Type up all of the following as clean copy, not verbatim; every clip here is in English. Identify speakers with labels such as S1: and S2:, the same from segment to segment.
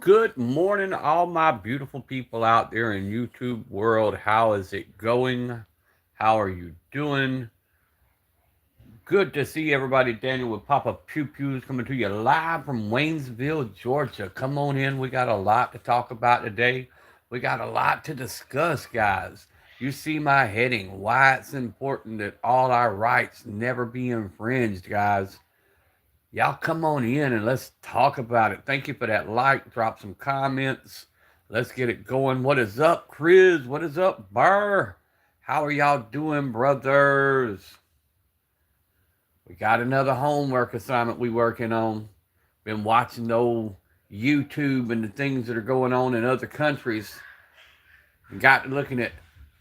S1: Good morning, all my beautiful people out there in YouTube world. How is it going? How are you doing? Good to see everybody. Daniel with Papa Pew Pews coming to you live from Waynesville, Georgia. Come on in. We got a lot to talk about today. We got a lot to discuss, guys. You see my heading, why it's important that all our rights never be infringed, guys. Y'all come on in and let's talk about it. Thank you for that like. Drop some comments. Let's get it going. What is up, Chris? What is up, Burr? How are y'all doing, brothers? We got another homework assignment we working on. Been watching the old YouTube and the things that are going on in other countries. We got to looking at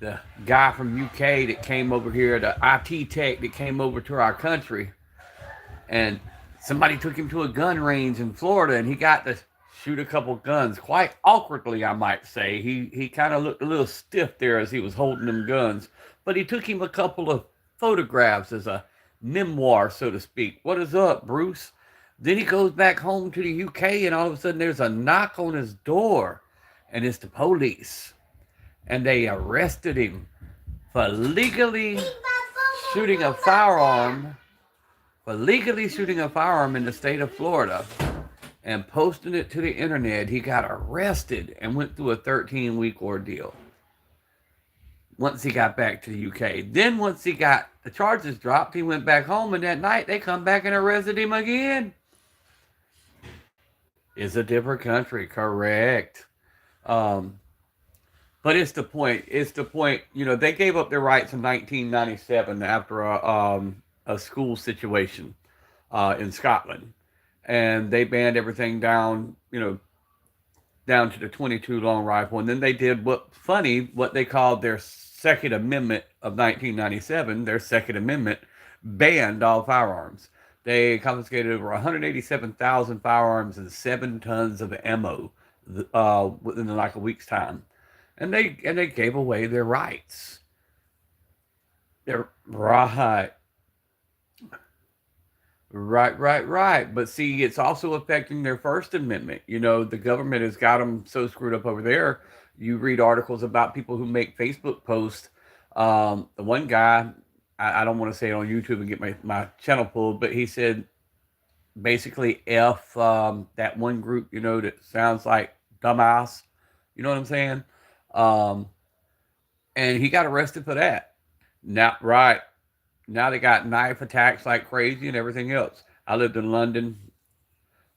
S1: the guy from UK that came over here, the IT tech that came over to our country. And somebody took him to a gun range in Florida, and he got to shoot a couple guns. Quite awkwardly, I might say. He kind of looked a little stiff there as he was holding them guns. But he took him a couple of photographs as a memoir, so to speak. What is up, Bruce? Then he goes back home to the UK, and all of a sudden there's a knock on his door, and it's the police. And they arrested him for legally shooting a firearm in the state of Florida and posting it to the internet. He got arrested and went through a 13-week ordeal once he got back to the UK. Then once he got the charges dropped, he went back home, and that night they come back and arrested him again. It's a different country, correct. But it's the point. You know, they gave up their rights in 1997 after a school situation in Scotland, and they banned everything down, down to the 22 long rifle. And then they did what they called their Second Amendment of 1997. Their Second Amendment banned all firearms. They confiscated over 187,000 firearms and 7 tons of ammo within like a week's time, and they gave away their rights. They're right. Right. But see, it's also affecting their First Amendment. You know, the government has got them so screwed up over there. You read articles about people who make Facebook posts. The one guy, I don't want to say it on YouTube and get my channel pulled, but he said basically F that one group, that sounds like dumbass. You know what I'm saying? And he got arrested for that. Now, right. Now they got knife attacks like crazy and everything else. I lived in London.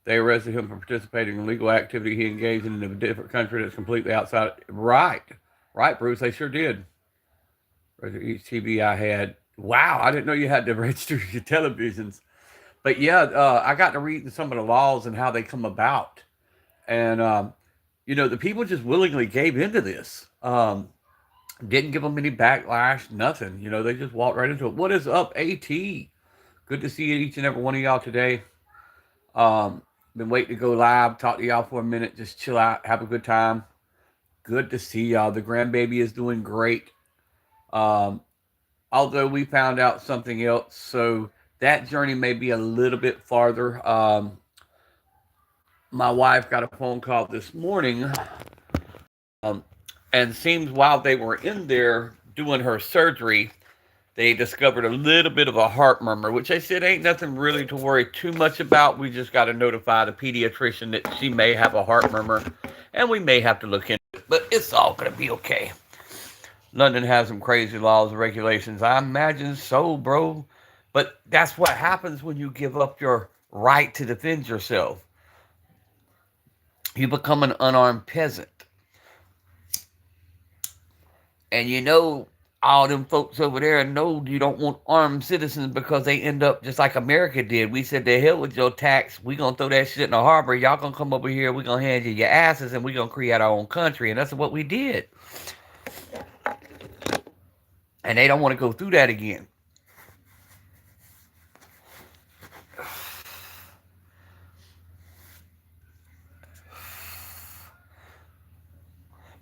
S1: They arrested him for participating in illegal activity he engaged in a different country that's completely outside. Right, Bruce. They sure did. Each TV I had. Wow, I didn't know you had to register your televisions. But yeah, I got to read some of the laws and how they come about. And, the people just willingly gave into this. Didn't give them any backlash, nothing. They just walked right into it. What is up, AT? Good to see each and every one of y'all today. Been waiting to go live, talk to y'all for a minute, just chill out, have a good time. Good to see y'all. The grandbaby is doing great. Although we found out something else, so that journey may be a little bit farther. My wife got a phone call this morning. And seems while they were in there doing her surgery, they discovered a little bit of a heart murmur, which they said ain't nothing really to worry too much about. We just got to notify the pediatrician that she may have a heart murmur, and we may have to look into it. But it's all going to be okay. London has some crazy laws and regulations. I imagine so, bro. But that's what happens when you give up your right to defend yourself. You become an unarmed peasant. And all them folks over there know you don't want armed citizens because they end up just like America did. We said, the hell with your tax. We going to throw that shit in the harbor. Y'all going to come over here. We going to hand you your asses, and we going to create our own country. And that's what we did. And they don't want to go through that again.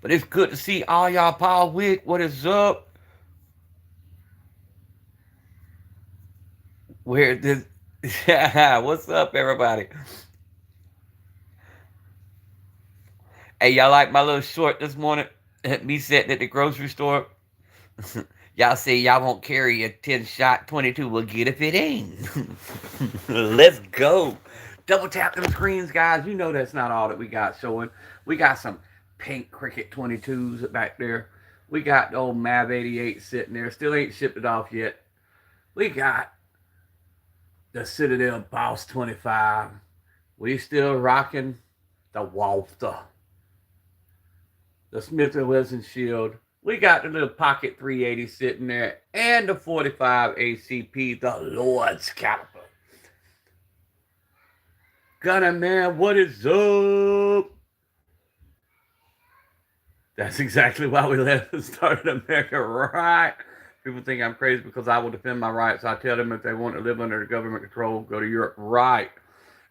S1: But it's good to see all y'all. Paul Wick, what is up? Where this? What's up, everybody? Hey, y'all like my little short this morning? Me sitting at the grocery store. Y'all say y'all won't carry a 10-shot 22. Well, get if it ain't. Let's go. Double tap them screens, guys. You know that's not all that we got showing. We got some pink Cricket 22s back there. We got the old Mav 88 sitting there. Still ain't shipped it off yet. We got the Citadel Boss 25. We still rocking the Walther. The Smith & Wesson Shield. We got the little pocket 380 sitting there. And the 45 ACP, the Lord's Caliber. Gunner man, what is up? That's exactly why we left and started America, right? People think I'm crazy because I will defend my rights. I tell them if they want to live under government control, go to Europe, right?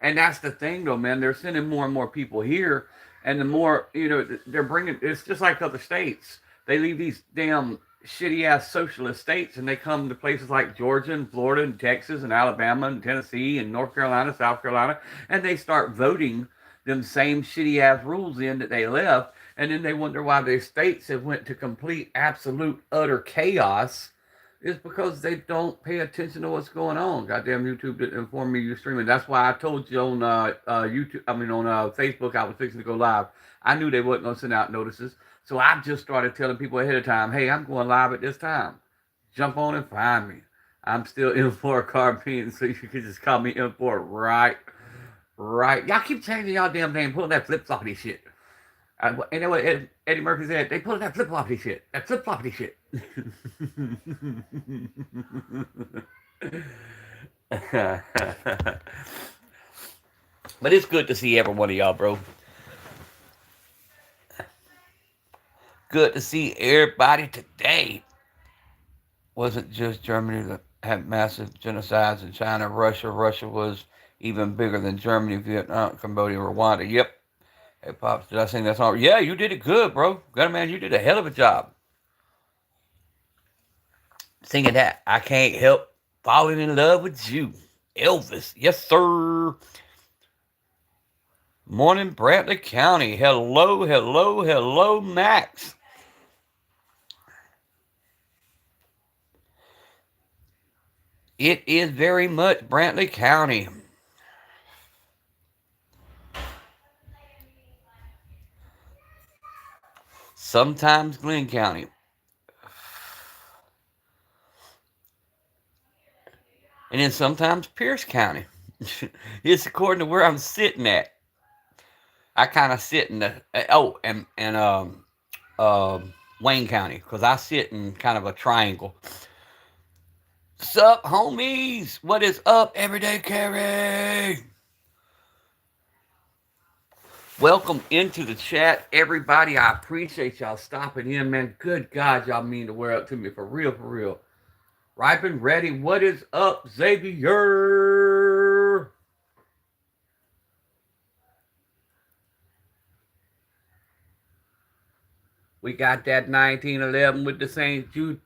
S1: And that's the thing, though, man. They're sending more and more people here, and the more, you know, they're bringing. It's just like other states. They leave these damn shitty ass socialist states, and they come to places like Georgia and Florida and Texas and Alabama and Tennessee and North Carolina, South Carolina, and they start voting them same shitty ass rules in that they left. And then they wonder why their states have went to complete, absolute, utter chaos. It's because they don't pay attention to what's going on. Goddamn, YouTube didn't inform me you're streaming. That's why I told you on YouTube. I mean on Facebook, I was fixing to go live. I knew they wasn't gonna send out notices, so I just started telling people ahead of time, "Hey, I'm going live at this time. Jump on and find me. I'm still M4 Carbine, so you can just call me M4 right. Y'all keep changing y'all damn name, pulling that flip floppy shit." And you know what Eddie Murphy said? They pulled that flip floppy shit. That flip floppy shit. But it's good to see every one of y'all, bro. Good to see everybody today. Wasn't just Germany that had massive genocides in China, Russia. Russia was even bigger than Germany, Vietnam, Cambodia, Rwanda. Yep. Hey, Pops, did I sing that song? Yeah, you did it good, bro. Gunner man, you did a hell of a job. Singing that, I can't help falling in love with you. Elvis, yes, sir. Morning, Bradley County. Hello, Max. It is very much Brantley County. Sometimes Glenn County. And then sometimes Pierce County. It's according to where I'm sitting at. I kind of sit in the Wayne County, because I sit in kind of a triangle. Sup, homies? What is up, Everyday Carry? Welcome into the chat, everybody. I appreciate y'all stopping in, man. Good God, y'all mean to wear up to me, for real. Ripe and ready. What is up, Xavier? We got that 1911 with the St. Jude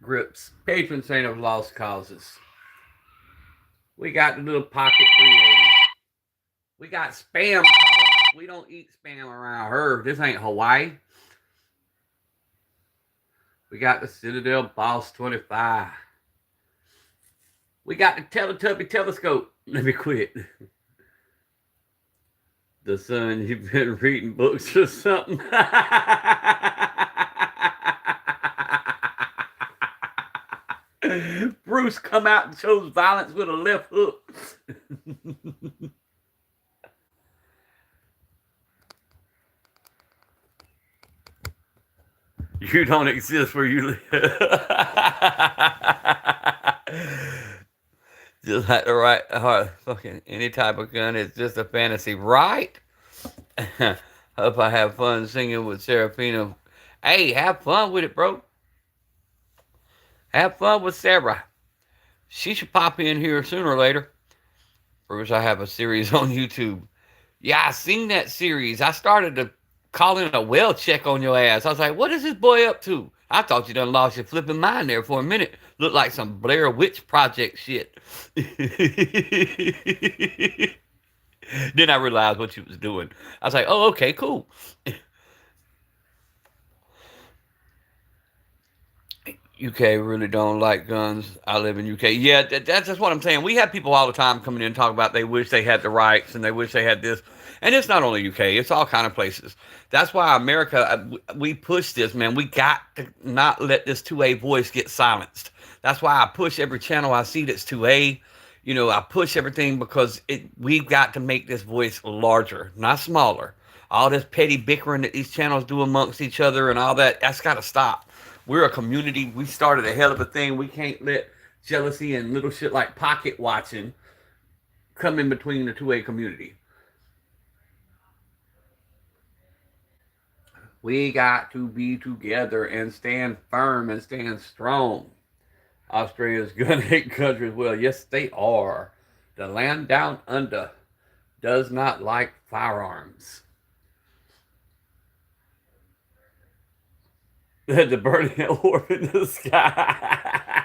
S1: grips, patron saint of lost causes. We got the little pocket 380. We got spam calls. We don't eat spam around her. This ain't Hawaii. We got the Citadel Boss 25. We got the Teletubby telescope. Let me quit. The son, you've been reading books or something. Bruce come out and shows violence with a left hook. You don't exist where you live. Just like the right heart, fucking any type of gun is just a fantasy, right? Hope I have fun singing with Serafina. Hey, have fun with it, bro. Have fun with Sarah. She should pop in here sooner or later. Bruce, I have a series on YouTube. Yeah, I seen that series. I started to call in a well check on your ass. I was like, what is this boy up to? I thought you done lost your flipping mind there for a minute. Looked like some Blair Witch Project shit. Then I realized what she was doing. I was like, oh, okay, cool. UK really don't like guns. I live in UK. Yeah, that's just what I'm saying. We have people all the time coming in and talk about they wish they had the rights and they wish they had this. And it's not only UK, it's all kind of places. That's why America, we push this, man. We got to not let this 2A voice get silenced. That's why I push every channel I see that's 2A. You know, I push everything because we've got to make this voice larger, not smaller. All this petty bickering that these channels do amongst each other and all that, that's got to stop. We're a community. We started a hell of a thing. We can't let jealousy and little shit like pocket watching come in between the 2A community. We got to be together and stand firm and stand strong. Australia's gun hate country as well. Yes, they are. The land down under does not like firearms. The burning orb in the sky.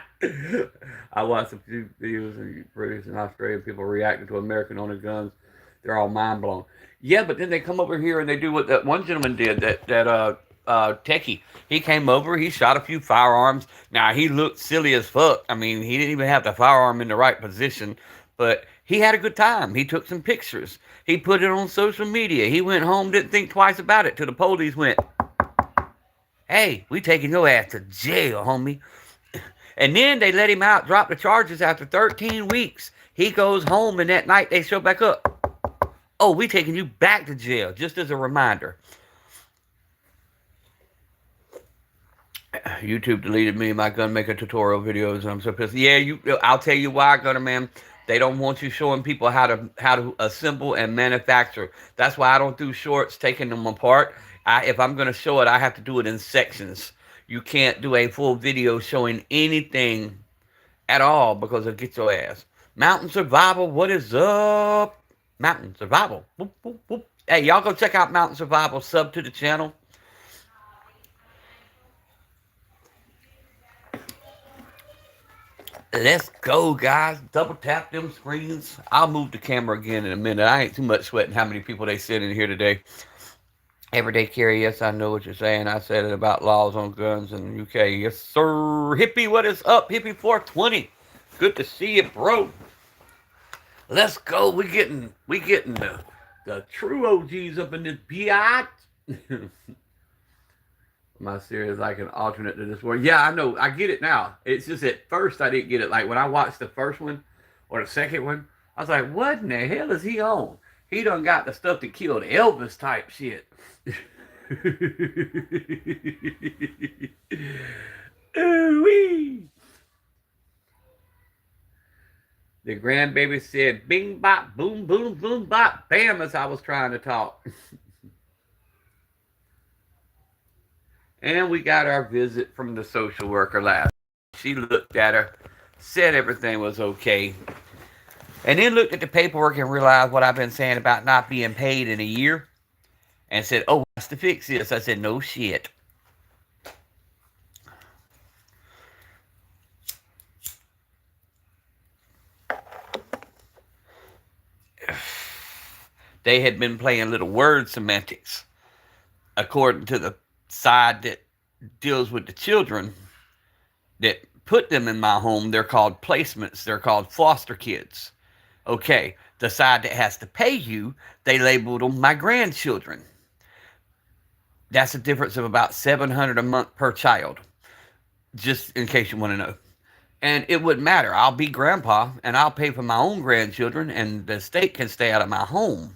S1: I watched a few videos of British and Australian people reacting to American owned guns. They're all mind blown. Yeah, but then they come over here and they do what that one gentleman did. That techie. He came over. He shot a few firearms. Now he looked silly as fuck. I mean, he didn't even have the firearm in the right position, but he had a good time. He took some pictures. He put it on social media. He went home, didn't think twice about it till the police went, hey, we taking your ass to jail, homie. And then they let him out, drop the charges after 13 weeks. He goes home, and that night they show back up. Oh, we taking you back to jail, just as a reminder. YouTube deleted me and my gun maker tutorial videos, and I'm so pissed. Yeah, I'll tell you why, Gunner Man. They don't want you showing people how to assemble and manufacture. That's why I don't do shorts taking them apart. If I'm going to show it, I have to do it in sections. You can't do a full video showing anything at all because it'll get your ass. Mountain Survival, what is up? Mountain Survival. Boop, boop, boop. Hey, y'all go check out Mountain Survival. Sub to the channel. Let's go, guys. Double tap them screens. I'll move the camera again in a minute. I ain't too much sweating how many people they sent in here today. Everyday carry, yes, I know what you're saying. I said it about laws on guns in the UK. Yes, sir. Hippie, what is up? Hippie 420. Good to see you, bro. Let's go. We getting the true OGs up in this biatch. My series like an alternate to this world. Yeah, I know. I get it now. It's just at first I didn't get it. Like when I watched the first one or the second one, I was like, what in the hell is he on? He done got the stuff that killed Elvis type shit. Ooh-wee. The grandbaby said, bing, bop, boom, boom, boom, bop, bam, as I was trying to talk. And we got our visit from the social worker last. She looked at her, said everything was okay, and then looked at the paperwork and realized what I've been saying about not being paid in a year, and said, oh, what's to fix this? I said, no shit. They had been playing little word semantics. According to the side that deals with the children that put them in my home, they're called placements. They're called foster kids. Okay, the side that has to pay you, they labeled them my grandchildren. That's a difference of about $700 a month per child, just in case you want to know. And it wouldn't matter. I'll be grandpa, and I'll pay for my own grandchildren, and the state can stay out of my home.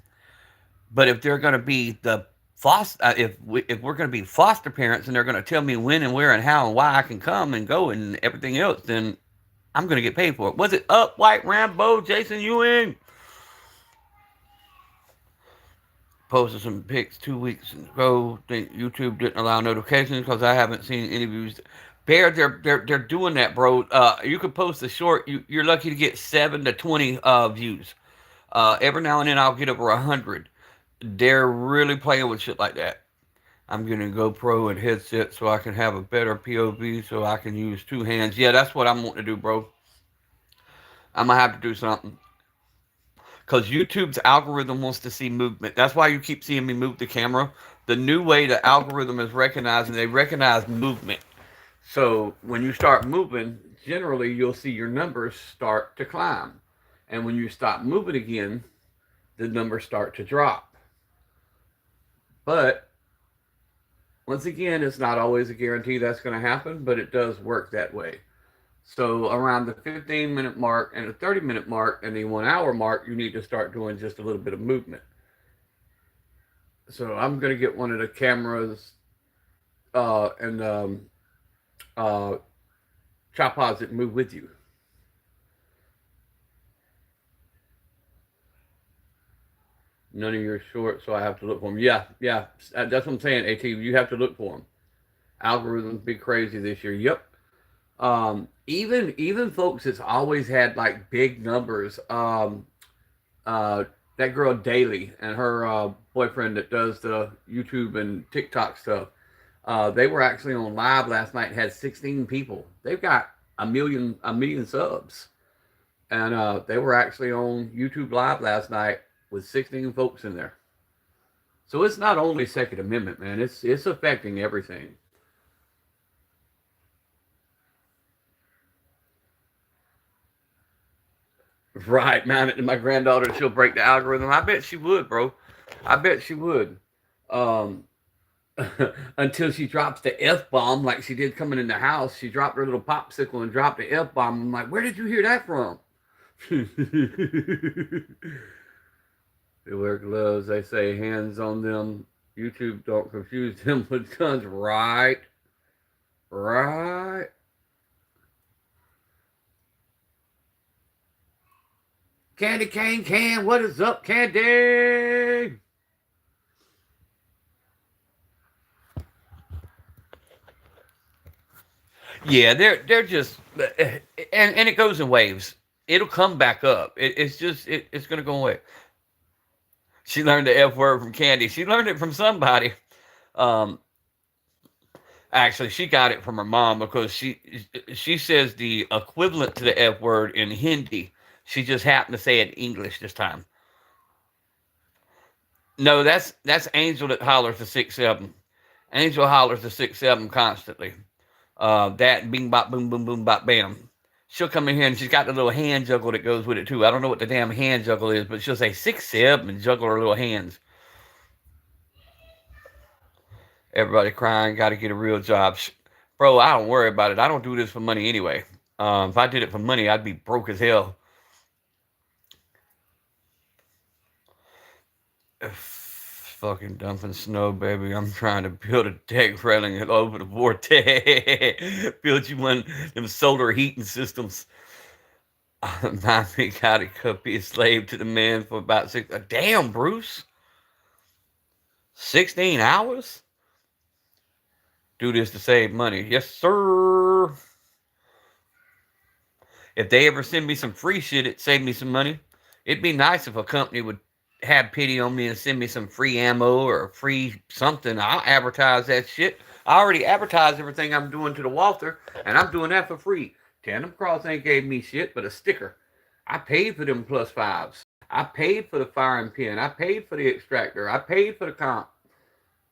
S1: But if they're going to be the foster, if we're going to be foster parents, and they're going to tell me when and where and how and why I can come and go and everything else, then I'm going to get paid for it. Was it up, White Rambo, Jason Ewing? Posted some pics 2 weeks ago. Think YouTube didn't allow notifications because I haven't seen any views. Bear, they're doing that, bro. You could post a short. You're lucky to get 7 to 20 views. Every now and then I'll get over 100. They're really playing with shit like that. I'm getting a GoPro and headset so I can have a better POV so I can use 2 hands. Yeah, that's what I'm wanting to do, bro. I'm going to have to do something. because YouTube's algorithm wants to see movement. That's why you keep seeing me move the camera. The new way the algorithm is recognizing, they recognize movement. So when you start moving, generally you'll see your numbers start to climb. And when you stop moving again, the numbers start to drop. But once again, it's not always a guarantee that's going to happen, but it does work that way. So around the 15-minute mark and the 30-minute mark and the 1 hour mark, you need to start doing just a little bit of movement. So I'm going to get one of the cameras and tripods that move with you. None of your shorts, so I have to look for them. Yeah, that's what I'm saying, AT. You have to look for them. Algorithms be crazy this year. Yep. Even folks that's always had like big numbers. That girl Daily and her boyfriend that does the YouTube and TikTok stuff. They were actually on live last night. Had 16 people. They've got a million subs, and they were actually on YouTube live last night with 16 folks in there. So it's not only Second Amendment, man. It's affecting everything. Right, man. My granddaughter, she'll break the algorithm. I bet she would, bro. I bet she would. Um, until she drops the F bomb, like she did coming in the house. She dropped her little popsicle and dropped the F bomb. I'm like, where did you hear that from? They wear gloves. They say hands on them. YouTube don't confuse them with guns. Right. Candy Cane Can, what is up, Candy? Yeah, they're just, and it goes in waves. It'll come back up. It's gonna go away. She learned the F word from Candy. She learned it from somebody. Um, Actually, she got it from her mom because she says the equivalent to the F word in Hindi. She just happened to say it in English this time. No, that's Angel that hollers to 6'7". Angel hollers to 6'7" constantly. That bing bop boom boom boom bop bam. She'll come in here and she's got the little hand juggle that goes with it too. I don't know what the damn hand juggle is, but she'll say 6'7" and juggle her little hands. Everybody crying, got to get a real job. Bro, I don't worry about it. I don't do this for money anyway. If I did it for money, I'd be broke as hell. Fucking dumping snow, baby. I'm trying to build a deck railing over the vortex. Build you one them solar heating systems. My Canik could be a slave to the man for about damn, Bruce. 16 hours? Do this to save money. Yes, sir. If they ever send me some free shit, it'd save me some money. It'd be nice if a company would have pity on me and send me some free ammo or free something. I'll advertise that shit. I already advertise everything I'm doing to the Walther, and I'm doing that for free. Tandem Cross ain't gave me shit but a sticker. I paid for them +5s. I paid for the firing pin. I paid for the extractor. I paid for the comp,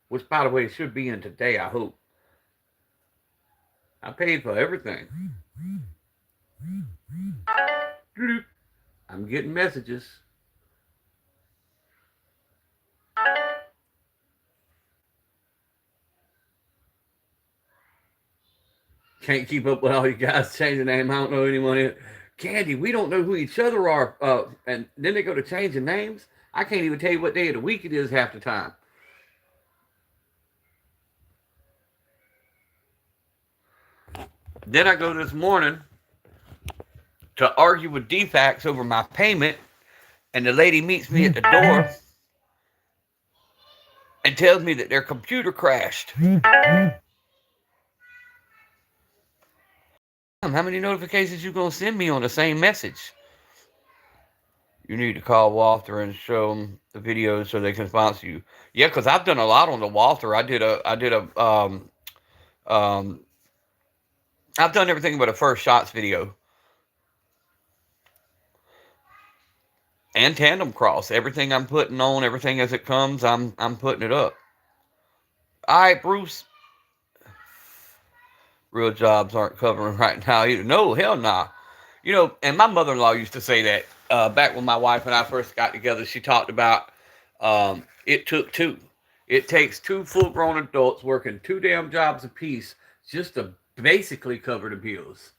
S1: which, by the way, should be in today, I hope. I paid for everything. I'm getting messages. Can't keep up with all you guys changing name. I don't know anyone. Candy, we don't know who each other are. And then they go to changing names. I can't even tell you what day of the week it is half the time. Then I go this morning to argue with DFAX over my payment, and the lady meets me at the door and tells me that their computer crashed. How many notifications you gonna send me on the same message? You need to call Walther and show them the videos so they can sponsor you. Yeah, because I've done a lot on the Walther. I've done everything but a first shots video. and tandem cross. Everything I'm putting on, everything as it comes, I'm putting it up. All right, Bruce. Real jobs aren't covering right now either. No, hell nah. You know, and my mother-in-law used to say that back when my wife and I first got together. She talked about it took two. It takes two full-grown adults working two damn jobs apiece just to basically cover the bills,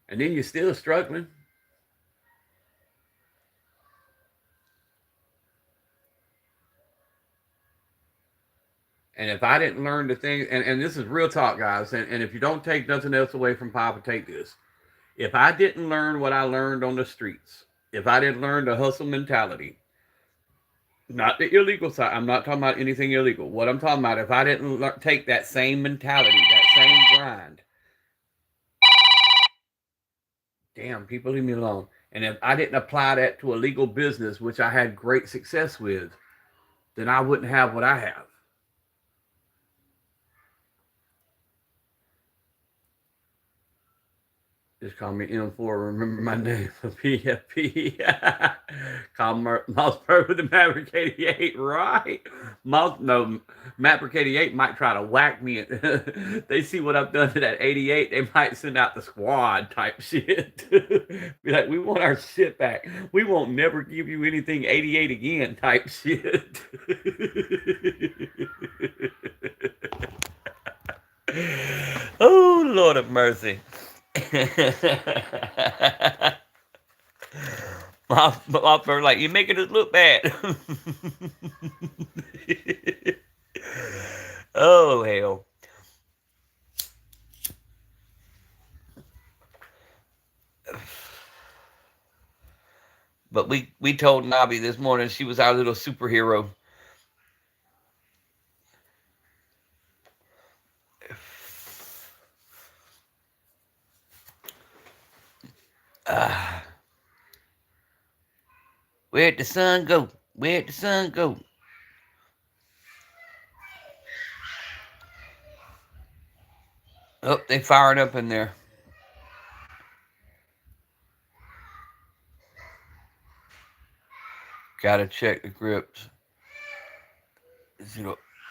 S1: and then you're still struggling. And if I didn't learn the thing, and this is real talk, guys, and if you don't take nothing else away from Papa, take this. If I didn't learn what I learned on the streets, if I didn't learn the hustle mentality, not the illegal side, I'm not talking about anything illegal. What I'm talking about, if I didn't take that same mentality, that same grind, damn, people leave me alone. And if I didn't apply that to a legal business, which I had great success with, then I wouldn't have what I have. Just call me M4. Remember my name for PFP. Call mossberg with the Maverick 88, right? Maverick 88 might try to whack me. They see what I've done to that 88. They might send out the squad type shit. Be like, we want our shit back. We won't never give you anything 88 again type shit. Oh, Lord of mercy. my first like, you're making us look bad. Oh hell. But we told Nobby this morning she was our little superhero. Where'd the sun go? Where'd the sun go? Oh, they fired up in there. Gotta check the grips.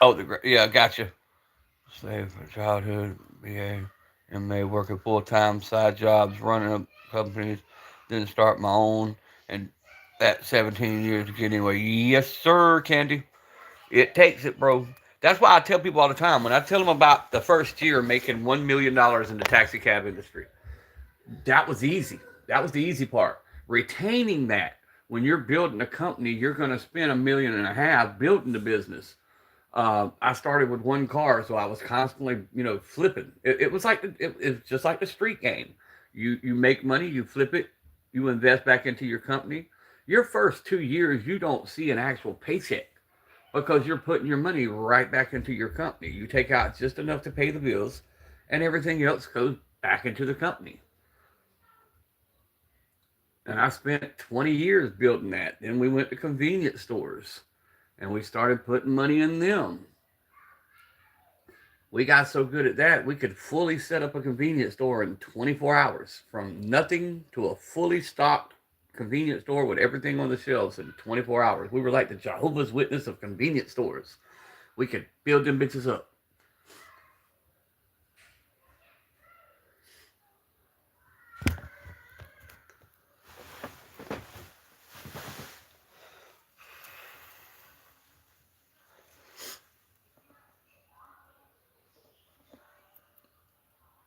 S1: Oh, yeah, gotcha. Slave for childhood, BA, MA, working full-time, side jobs, running up companies, then start my own, and that 17 years to get anywhere. Yes, sir, Candy. It takes it, bro. That's why I tell people all the time, when I tell them about the first year making $1 million in the taxi cab industry, that was easy. That was the easy part. Retaining that, when you're building a company, you're going to spend $1.5 million building the business. I started with one car, so I was constantly, flipping. It was like it's just like the street game. You make money, you flip it, you invest back into your company. Your first 2 years, you don't see an actual paycheck because you're putting your money right back into your company. You take out just enough to pay the bills, and everything else goes back into the company. And I spent 20 years building that. Then we went to convenience stores and we started putting money in them. We got so good at that, we could fully set up a convenience store in 24 hours, from nothing to a fully stocked convenience store with everything on the shelves in 24 hours. We were like the Jehovah's Witness of convenience stores. We could build them bitches up.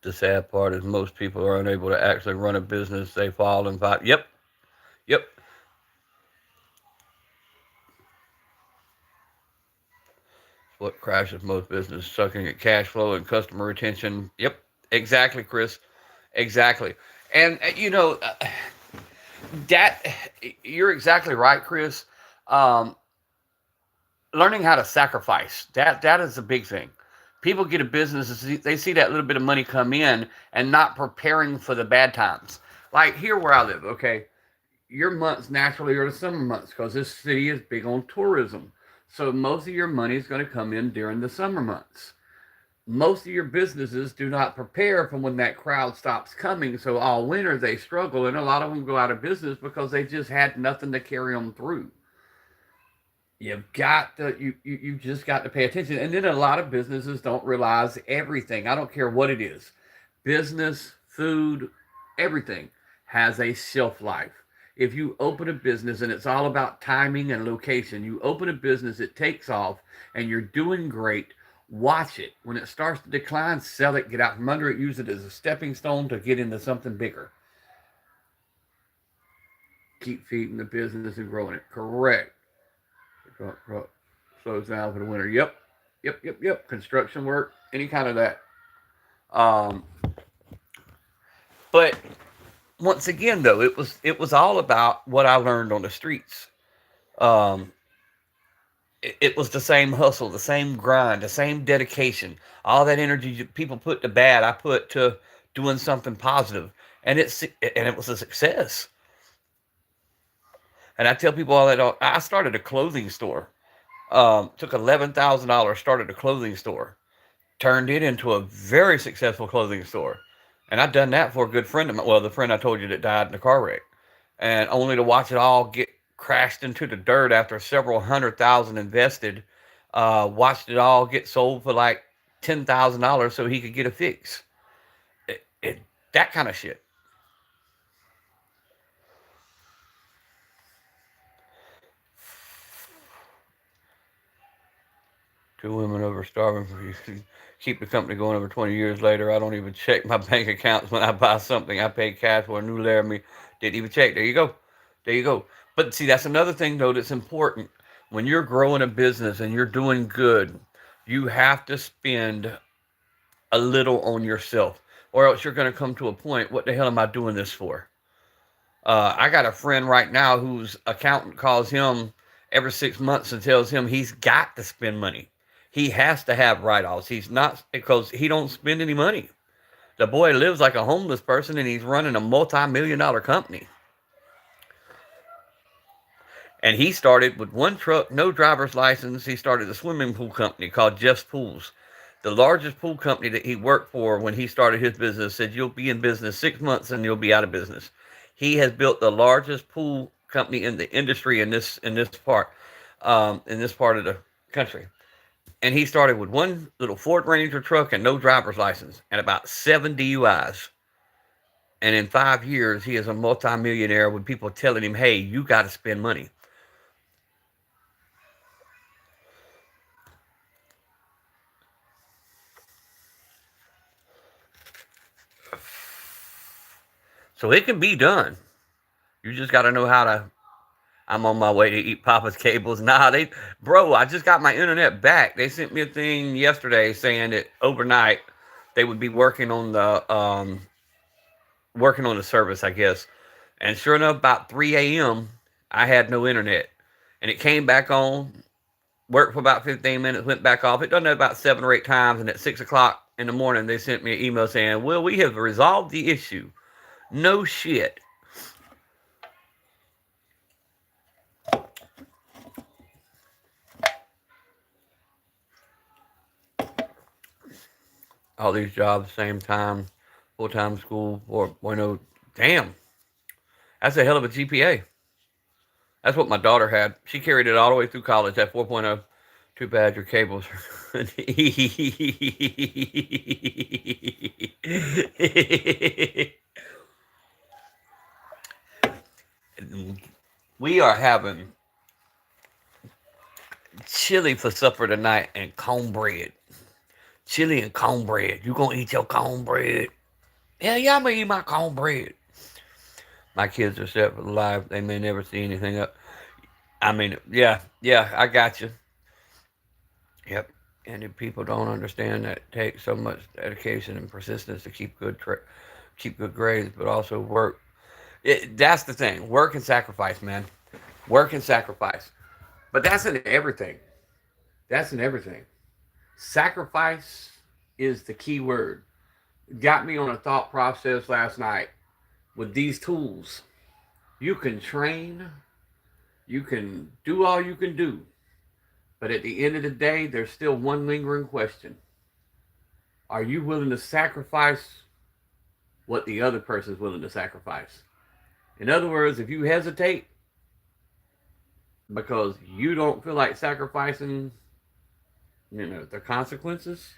S1: The sad part is most people are unable to actually run a business. They fall and fight. Yep. Yep. What crashes most business, sucking at cash flow and customer retention. Yep. Exactly, Chris. Exactly. And, that, you're exactly right, Chris. Um, Learning how to sacrifice, that is a big thing. People get a business, they see that little bit of money come in and not preparing for the bad times. Like here where I live, okay, your months naturally are the summer months because this city is big on tourism. So most of your money is going to come in during the summer months. most of your businesses do not prepare for when that crowd stops coming. So all winter they struggle, and a lot of them go out of business because they just had nothing to carry them through. You've got to you just got to pay attention. And then a lot of businesses don't realize everything. I don't care what it is. Business, food, everything has a shelf life. If you open a business and it's all about timing and location, you open a business, it takes off and you're doing great, watch it. When it starts to decline, sell it, get out from under it, use it as a stepping stone to get into something bigger. Keep feeding the business and growing it. Correct. Slows down for the winter. Yep. Construction work, any kind of that. Um, but once again, though, it was all about what I learned on the streets. Um, it was the same hustle, the same grind, the same dedication. All that energy people put to bad, I put to doing something positive, and it was a success. And I tell people all that. I started a clothing store. Took $11,000, started a clothing store, turned it into a very successful clothing store. And I'd done that for a good friend of mine. Well, the friend I told you that died in a car wreck. And only to watch it all get crashed into the dirt after several hundred thousand invested. Watched it all get sold for like $10,000 so he could get a fix. That kind of shit. Two women over starving for you. Keep the company going over 20 years later. I don't even check my bank accounts when I buy something. I pay cash for a new Laramie. Didn't even check. There you go. There you go. But see, that's another thing, though, that's important. When you're growing a business and you're doing good, you have to spend a little on yourself, or else you're going to come to a point, what the hell am I doing this for? I got a friend right now whose accountant calls him every 6 months and tells him he's got to spend money. He has to have write-offs. He's not, because he don't spend any money. The boy lives like a homeless person and he's running a multi-million-dollar company. And he started with one truck, no driver's license. He started a swimming pool company called Jeff's Pools. The largest pool company that he worked for when he started his business said, you'll be in business 6 months and you'll be out of business. He has built the largest pool company in the industry in this part of the country. And he started with one little Ford Ranger truck and no driver's license and about 7 DUIs. And in 5 years, he is a multimillionaire with people telling him, hey, you got to spend money. So it can be done. You just got to know how to. I'm on my way to eat Papa's cables. Bro, I just got my internet back. They sent me a thing yesterday saying that overnight they would be working on the service, I guess. And sure enough, about 3 a.m., I had no internet. And it came back on, worked for about 15 minutes, went back off. It done that about 7 or 8 times. And at 6 o'clock in the morning, they sent me an email saying, well, we have resolved the issue. No shit. All these jobs, same time, full-time school, 4.0. Damn, that's a hell of a GPA. That's what my daughter had. She carried it all the way through college at 4.0. Too bad your cables. We are having chili for supper tonight and cornbread. Chili and cornbread. You gonna eat your cornbread? Hell yeah, I'm gonna eat my cornbread. My kids are set for life. They may never see anything up. I mean, yeah, I got you. Yep. And if people don't understand that it takes so much dedication and persistence to keep good grades, but also work. That's the thing. Work and sacrifice, man. Work and sacrifice. But that's in everything. That's in everything. Sacrifice is the key word. It got me on a thought process last night. With these tools, you can train, you can do all you can do, but at the end of the day, there's still one lingering question. Are you willing to sacrifice what the other person is willing to sacrifice? In other words, if you hesitate because you don't feel like sacrificing, the consequences,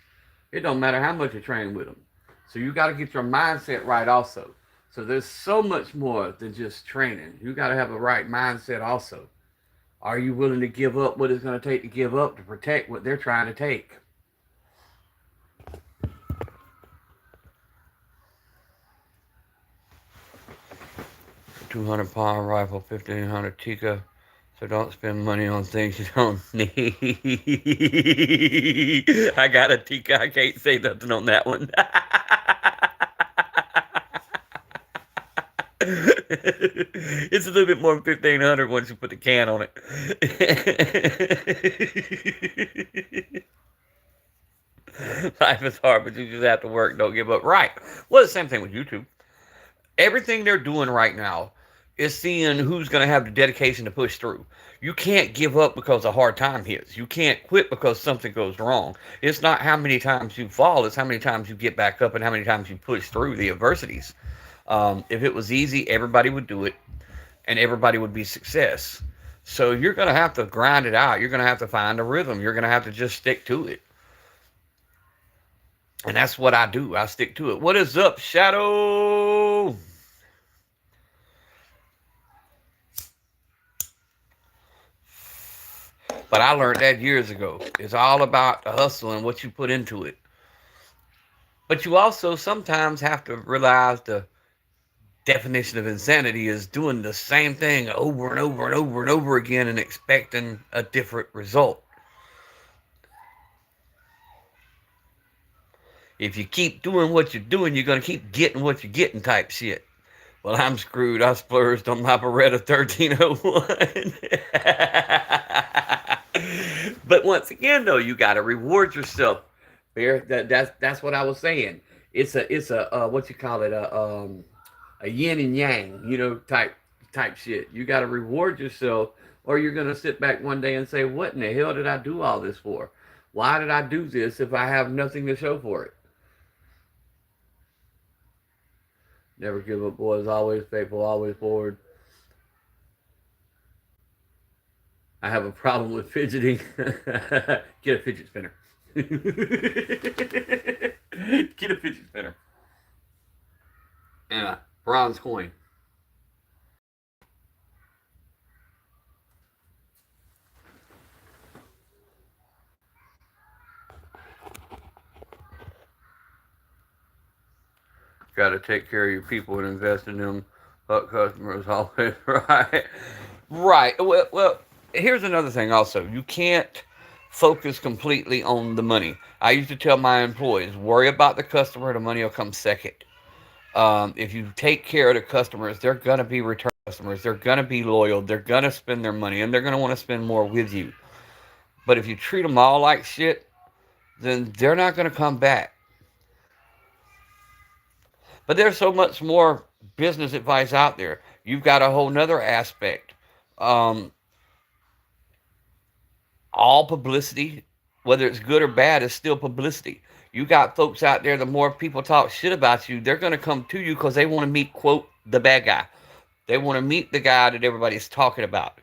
S1: it don't matter how much you train with them. So you got to get your mindset right also. So there's so much more than just training. You got to have a right mindset also. Are you willing to give up what it's going to take to give up to protect what they're trying to take? $200 rifle, 1,500 Tika. So don't spend money on things you don't need. I got a Tika. I can't say nothing on that one. It's a little bit more than 1,500 once you put the can on it. Life is hard, but you just have to work. Don't give up. Right. Well, the same thing with YouTube. Everything they're doing right now is seeing who's going to have the dedication to push through. You can't give up because a hard time hits. You can't quit because something goes wrong. It's not how many times you fall, it's how many times you get back up and how many times you push through the adversities. If it was easy, everybody would do it and everybody would be success. So you're going to have to grind it out. You're going to have to find a rhythm. You're going to have to just stick to it. And that's what I do. I stick to it. What is up, Shadow? But I learned that years ago. It's all about the hustle and what you put into it. But you also sometimes have to realize the definition of insanity is doing the same thing over and over and over and over again and expecting a different result. If you keep doing what you're doing, you're going to keep getting what you're getting type shit. Well, I'm screwed. I splurged on my Beretta 1301. But once again, though, you got to reward yourself. Bear, that's what I was saying. It's a what you call it, a yin and yang, type shit. You got to reward yourself, or you're gonna sit back one day and say, "What in the hell did I do all this for? Why did I do this if I have nothing to show for it?" Never give up, boys. Always faithful, always forward. I have a problem with fidgeting. Get a fidget spinner. Get a fidget spinner. And a bronze coin. Got to take care of your people and invest in them. But customers always right. Right. Well, here's another thing also. You can't focus completely on the money. I used to tell my employees, worry about the customer, the money will come second. If you take care of the customers, they're going to be return customers. They're going to be loyal. They're going to spend their money, and they're going to want to spend more with you. But if you treat them all like shit, then they're not going to come back. But there's so much more business advice out there. You've got a whole nother aspect. All publicity, whether it's good or bad, is still publicity. You got folks out there, the more people talk shit about you, they're going to come to you because they want to meet, quote, the bad guy. They want to meet the guy that everybody's talking about.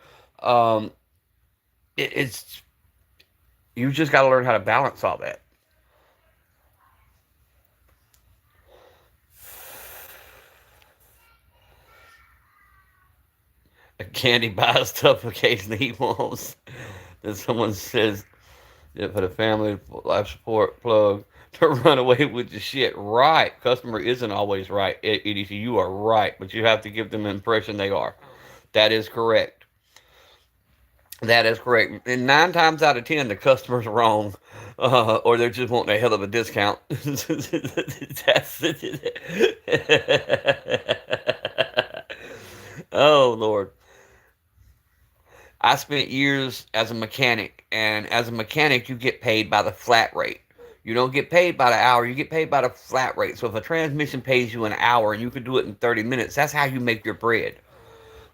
S1: It's you just got to learn how to balance all that. Candy buys stuff occasionally he wants. Then someone says, yeah, for the family life support plug to run away with the shit. Right. Customer isn't always right. E.D.C, you are right, but you have to give them the impression they are. That is correct. That is correct. And 9 times out of 10, the customer's wrong, or they're just wanting a hell of a discount. Oh, Lord. I spent years as a mechanic, and as a mechanic, you get paid by the flat rate. You don't get paid by the hour, you get paid by the flat rate. So if a transmission pays you an hour and you can do it in 30 minutes, that's how you make your bread.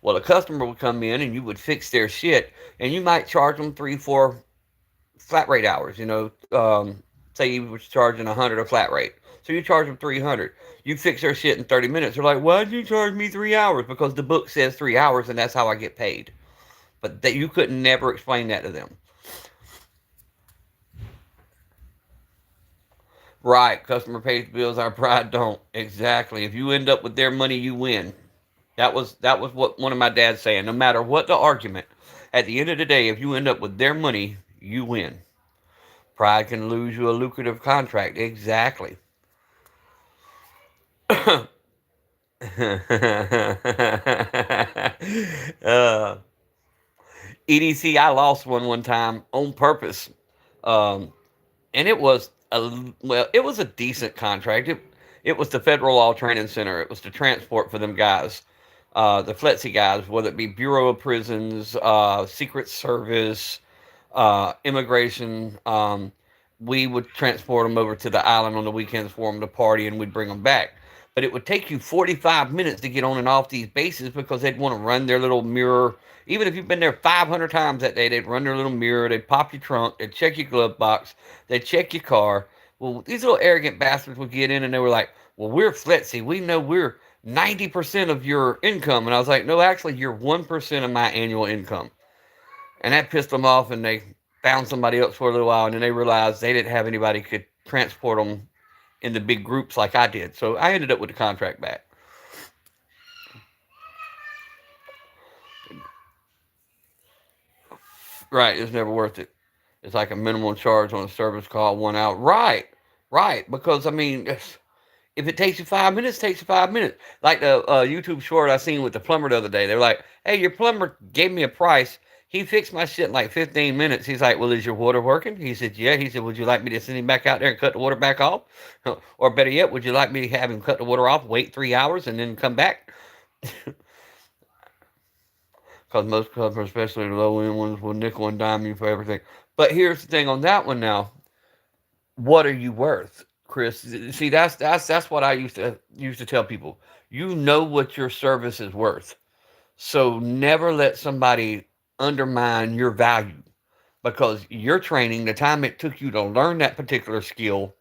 S1: Well, a customer would come in and you would fix their shit, and you might charge them 3, 4 flat rate hours, say you was charging 100 a flat rate. So you charge them 300. You fix their shit in 30 minutes. They're like, why'd you charge me 3 hours? Because the book says 3 hours and that's how I get paid. But that you couldn't never explain that to them. Right. Customer pays the bills, our pride don't. Exactly. If you end up with their money, you win. That was what one of my dads saying. No matter what the argument, at the end of the day, if you end up with their money, you win. Pride can lose you a lucrative contract. Exactly. uh, E.D.C. I lost one time on purpose, and it was it was a decent contract. It was the Federal Law Training Center. It was the transport for them guys, the FLETC guys, whether it be Bureau of Prisons, Secret Service, immigration. We would transport them over to the island on the weekends for them to party, and we'd bring them back. But it would take you 45 minutes to get on and off these bases because they'd want to run their little mirror. Even if you've been there 500 times that day, they'd run their little mirror, they'd pop your trunk, they'd check your glove box, they'd check your car. Well, these little arrogant bastards would get in and they were like, well, we're FLETC. We know we're 90% of your income. And I was like, no, actually, you're 1% of my annual income. And that pissed them off, and they found somebody else for a little while, and then they realized they didn't have anybody who could transport them in the big groups like I did. So I ended up with the contract back. Right, it's never worth it. It's like a minimum charge on a service call, 1 hour. Right, right. Because I mean, if it takes you 5 minutes, it takes you 5 minutes. Like the YouTube short I seen with the plumber the other day. They were like, "Hey, your plumber gave me a price. He fixed my shit in like 15 minutes." He's like, "Well, is your water working?" He said, "Yeah." He said, "Would you like me to send him back out there and cut the water back off? Or better yet, would you like me to have him cut the water off, wait 3 hours, and then come back?" Because most customers, especially the low end ones, will nickel and dime you for everything. But here's the thing on that one now. What are you worth, Chris? See, that's what I used to tell people. You know what your service is worth. So never let somebody undermine your value, because your training, the time it took you to learn that particular skill,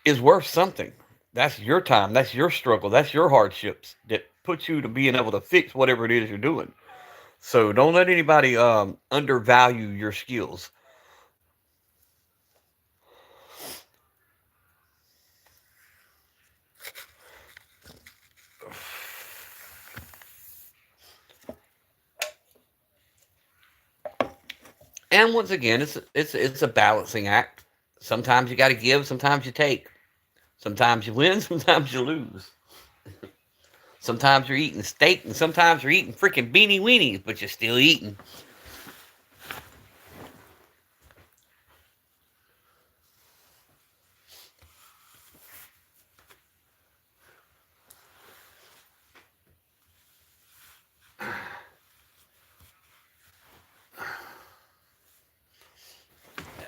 S1: is worth something. That's your time. That's your struggle. That's your hardships that put you to being able to fix whatever it is you're doing. So don't let anybody undervalue your skills. And once again, it's a balancing act. Sometimes you got to give, sometimes you take. Sometimes you win, sometimes you lose. Sometimes you're eating steak, and sometimes you're eating freaking beanie weenies, but you're still eating.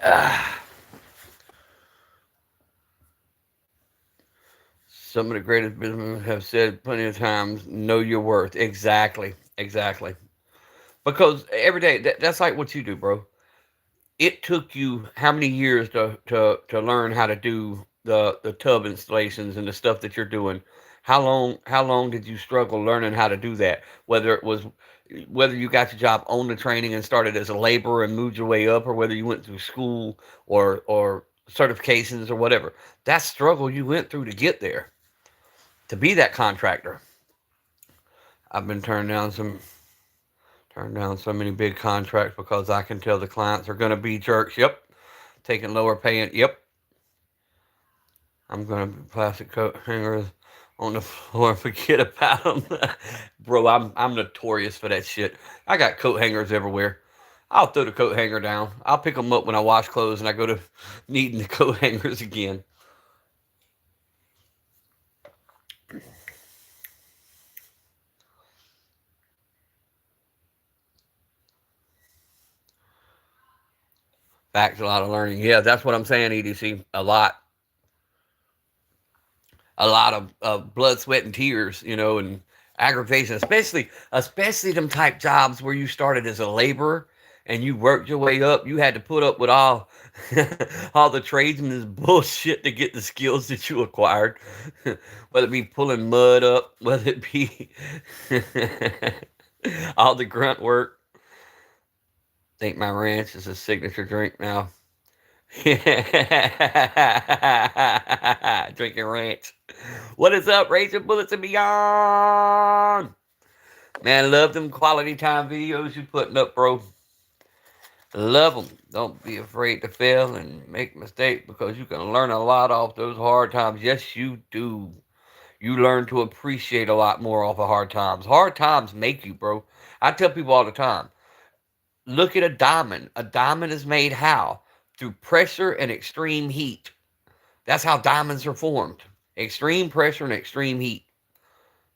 S1: Ah. Some of the greatest businessmen have said plenty of times, know your worth. Exactly. Exactly. Because every day, that's like what you do, bro. It took you how many years to learn how to do the tub installations and the stuff that you're doing? How long did you struggle learning how to do that? Whether you got your job on the training and started as a laborer and moved your way up, or whether you went through school or certifications or whatever. That struggle you went through to get there, to be that contractor. I've been turned down so many big contracts because I can tell the clients are going to be jerks. Yep. Taking lower paying. Yep. I'm going to plastic coat hangers on the floor and forget about them. Bro, I'm notorious for that shit. I got coat hangers everywhere. I'll throw the coat hanger down. I'll pick them up when I wash clothes and I go to needing the coat hangers again. Facts, a lot of learning. Yeah, that's what I'm saying, EDC. A lot of blood, sweat, and tears, and aggravation, especially them type jobs where you started as a laborer and you worked your way up, you had to put up with all all the tradesmen's bullshit to get the skills that you acquired. Whether it be pulling mud up, whether it be all the grunt work. I think my ranch is a signature drink now. Drinking ranch. What is up, Raging Bullets and Beyond? Man, love them quality time videos you putting up, bro. Love them. Don't be afraid to fail and make mistakes, because you can learn a lot off those hard times. Yes, you do. You learn to appreciate a lot more off of hard times. Hard times make you, bro. I tell people all the time, look at a diamond. A diamond is made how? Through pressure and extreme heat. That's how diamonds are formed. Extreme pressure and extreme heat.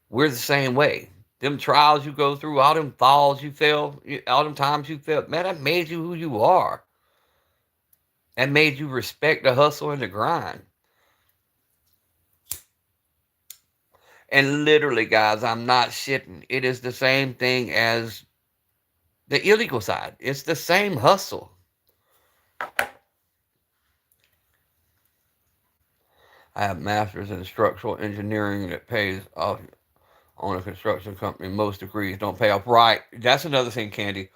S1: We're the same way. Them trials you go through, all them falls you fell, all them times you fell, man, that made you who you are. That made you respect the hustle and the grind. And literally, guys, I'm not shitting. It is the same thing as the illegal side. It's the same hustle. I have master's in structural engineering that pays off on a construction company. Most degrees don't pay off. Right. That's another thing, Candy.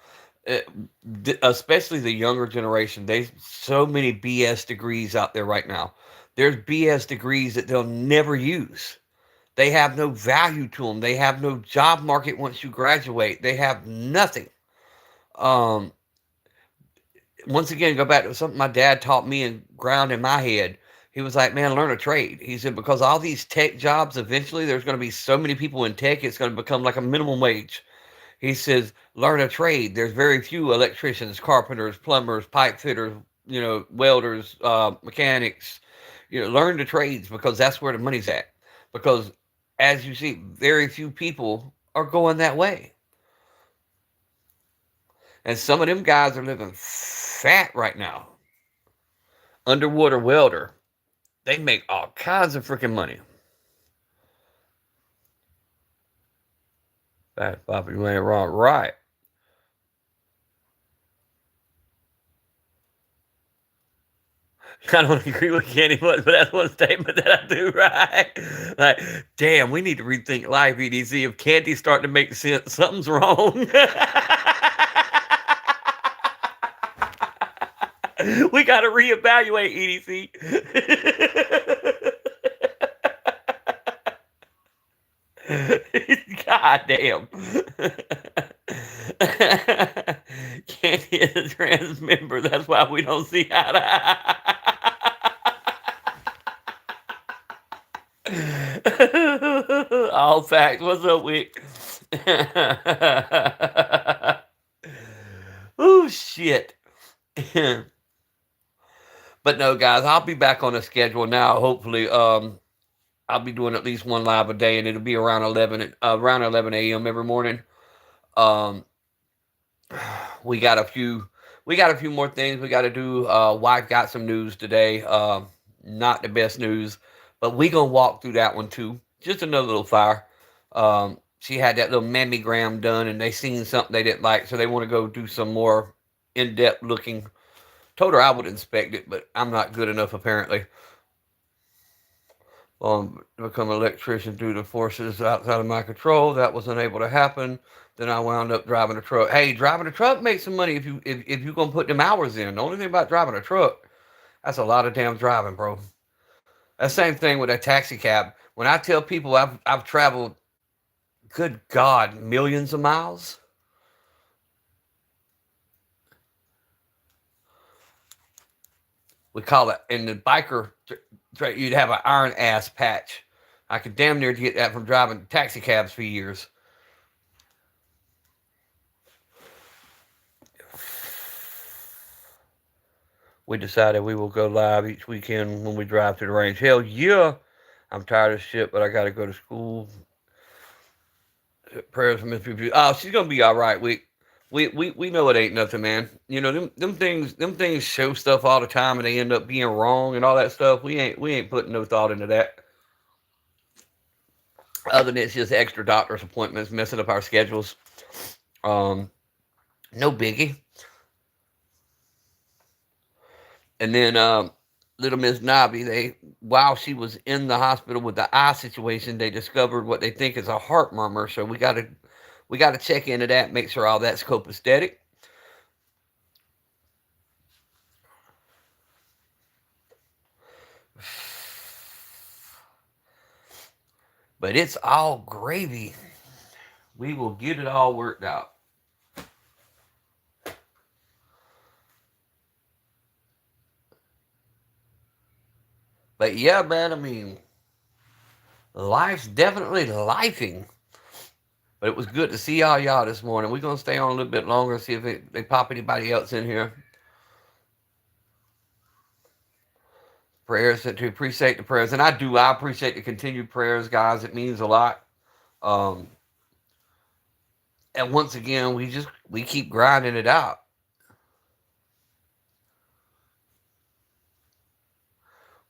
S1: Especially the younger generation. There's so many BS degrees out there right now. There's BS degrees that they'll never use. They have no value to them. They have no job market once you graduate. They have nothing. Once again, go back to something my dad taught me and ground in my head. He was like, man, learn a trade. He said, because all these tech jobs, eventually there's going to be so many people in tech, it's going to become like a minimum wage. He says, learn a trade. There's very few electricians, carpenters, plumbers, pipe fitters, welders, mechanics. Learn the trades, because that's where the money's at. Because as you see, very few people are going that way. And some of them guys are living fat right now. Underwater welder. They make all kinds of freaking money. That's Papa, you ain't wrong. Right. I don't agree with Kenny much, but that's one statement that I do, right? Like, damn, we need to rethink life, E.D.C. If Candy's starting to make sense, something's wrong. We got to reevaluate, E.D.C. God damn. Candy is a trans member. That's why we don't see eye to eye. All facts. What's up, Wick? Oh, shit. But no, guys, I'll be back on the schedule now. Hopefully, I'll be doing at least one live a day, and it'll be around 11 a.m. every morning. We got a few more things we got to do. Wife got some news today. Not the best news, but we gonna walk through that one too. Just another little fire. She had that little mammogram done, and they seen something they didn't like, so they want to go do some more in-depth looking. Told her I would inspect it, but I'm not good enough apparently. Become an electrician due to forces outside of my control. That was unable to happen. Then I wound up driving a truck. Hey, driving a truck makes some money if you're gonna put them hours in. The only thing about driving a truck, that's a lot of damn driving, bro. That same thing with a taxi cab. When I tell people I've traveled, good God, millions of miles. We call it in the biker. You'd have an iron ass patch. I could damn near get that from driving taxi cabs for years. We decided we will go live each weekend when we drive to the range. Hell yeah. I'm tired of shit, but I got to go to school. Prayers for Miss People. Oh, she's going to be all right. We know it ain't nothing, man. Them things show stuff all the time, and they end up being wrong and all that stuff. We ain't putting no thought into that. Other than it's just extra doctor's appointments messing up our schedules. No biggie. And then little Miss Nobby, while she was in the hospital with the eye situation, they discovered what they think is a heart murmur. So we got to check into that, make sure all that's copacetic. But it's all gravy. We will get it all worked out. But yeah, man, I mean, life's definitely lifing. But it was good to see all y'all this morning. We're going to stay on a little bit longer, see if they pop anybody else in here. Prayers, to appreciate the prayers. And I appreciate the continued prayers, guys. It means a lot. And once again, we keep grinding it out.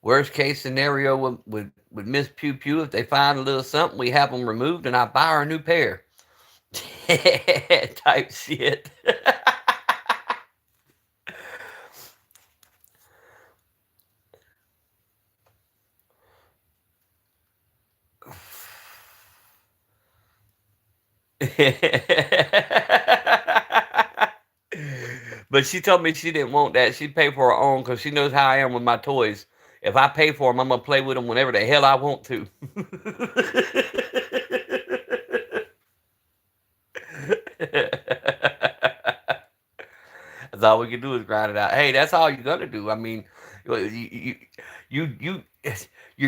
S1: Worst case scenario with Miss Pew Pew, if they find a little something, we have them removed and I buy her a new pair. Type shit. But she told me she didn't want that. She'd pay for her own because she knows how I am with my toys. If I pay for them, I'm going to play with them whenever the hell I want to. That's all we can do is grind it out. Hey, that's all you're going to do. I mean, you're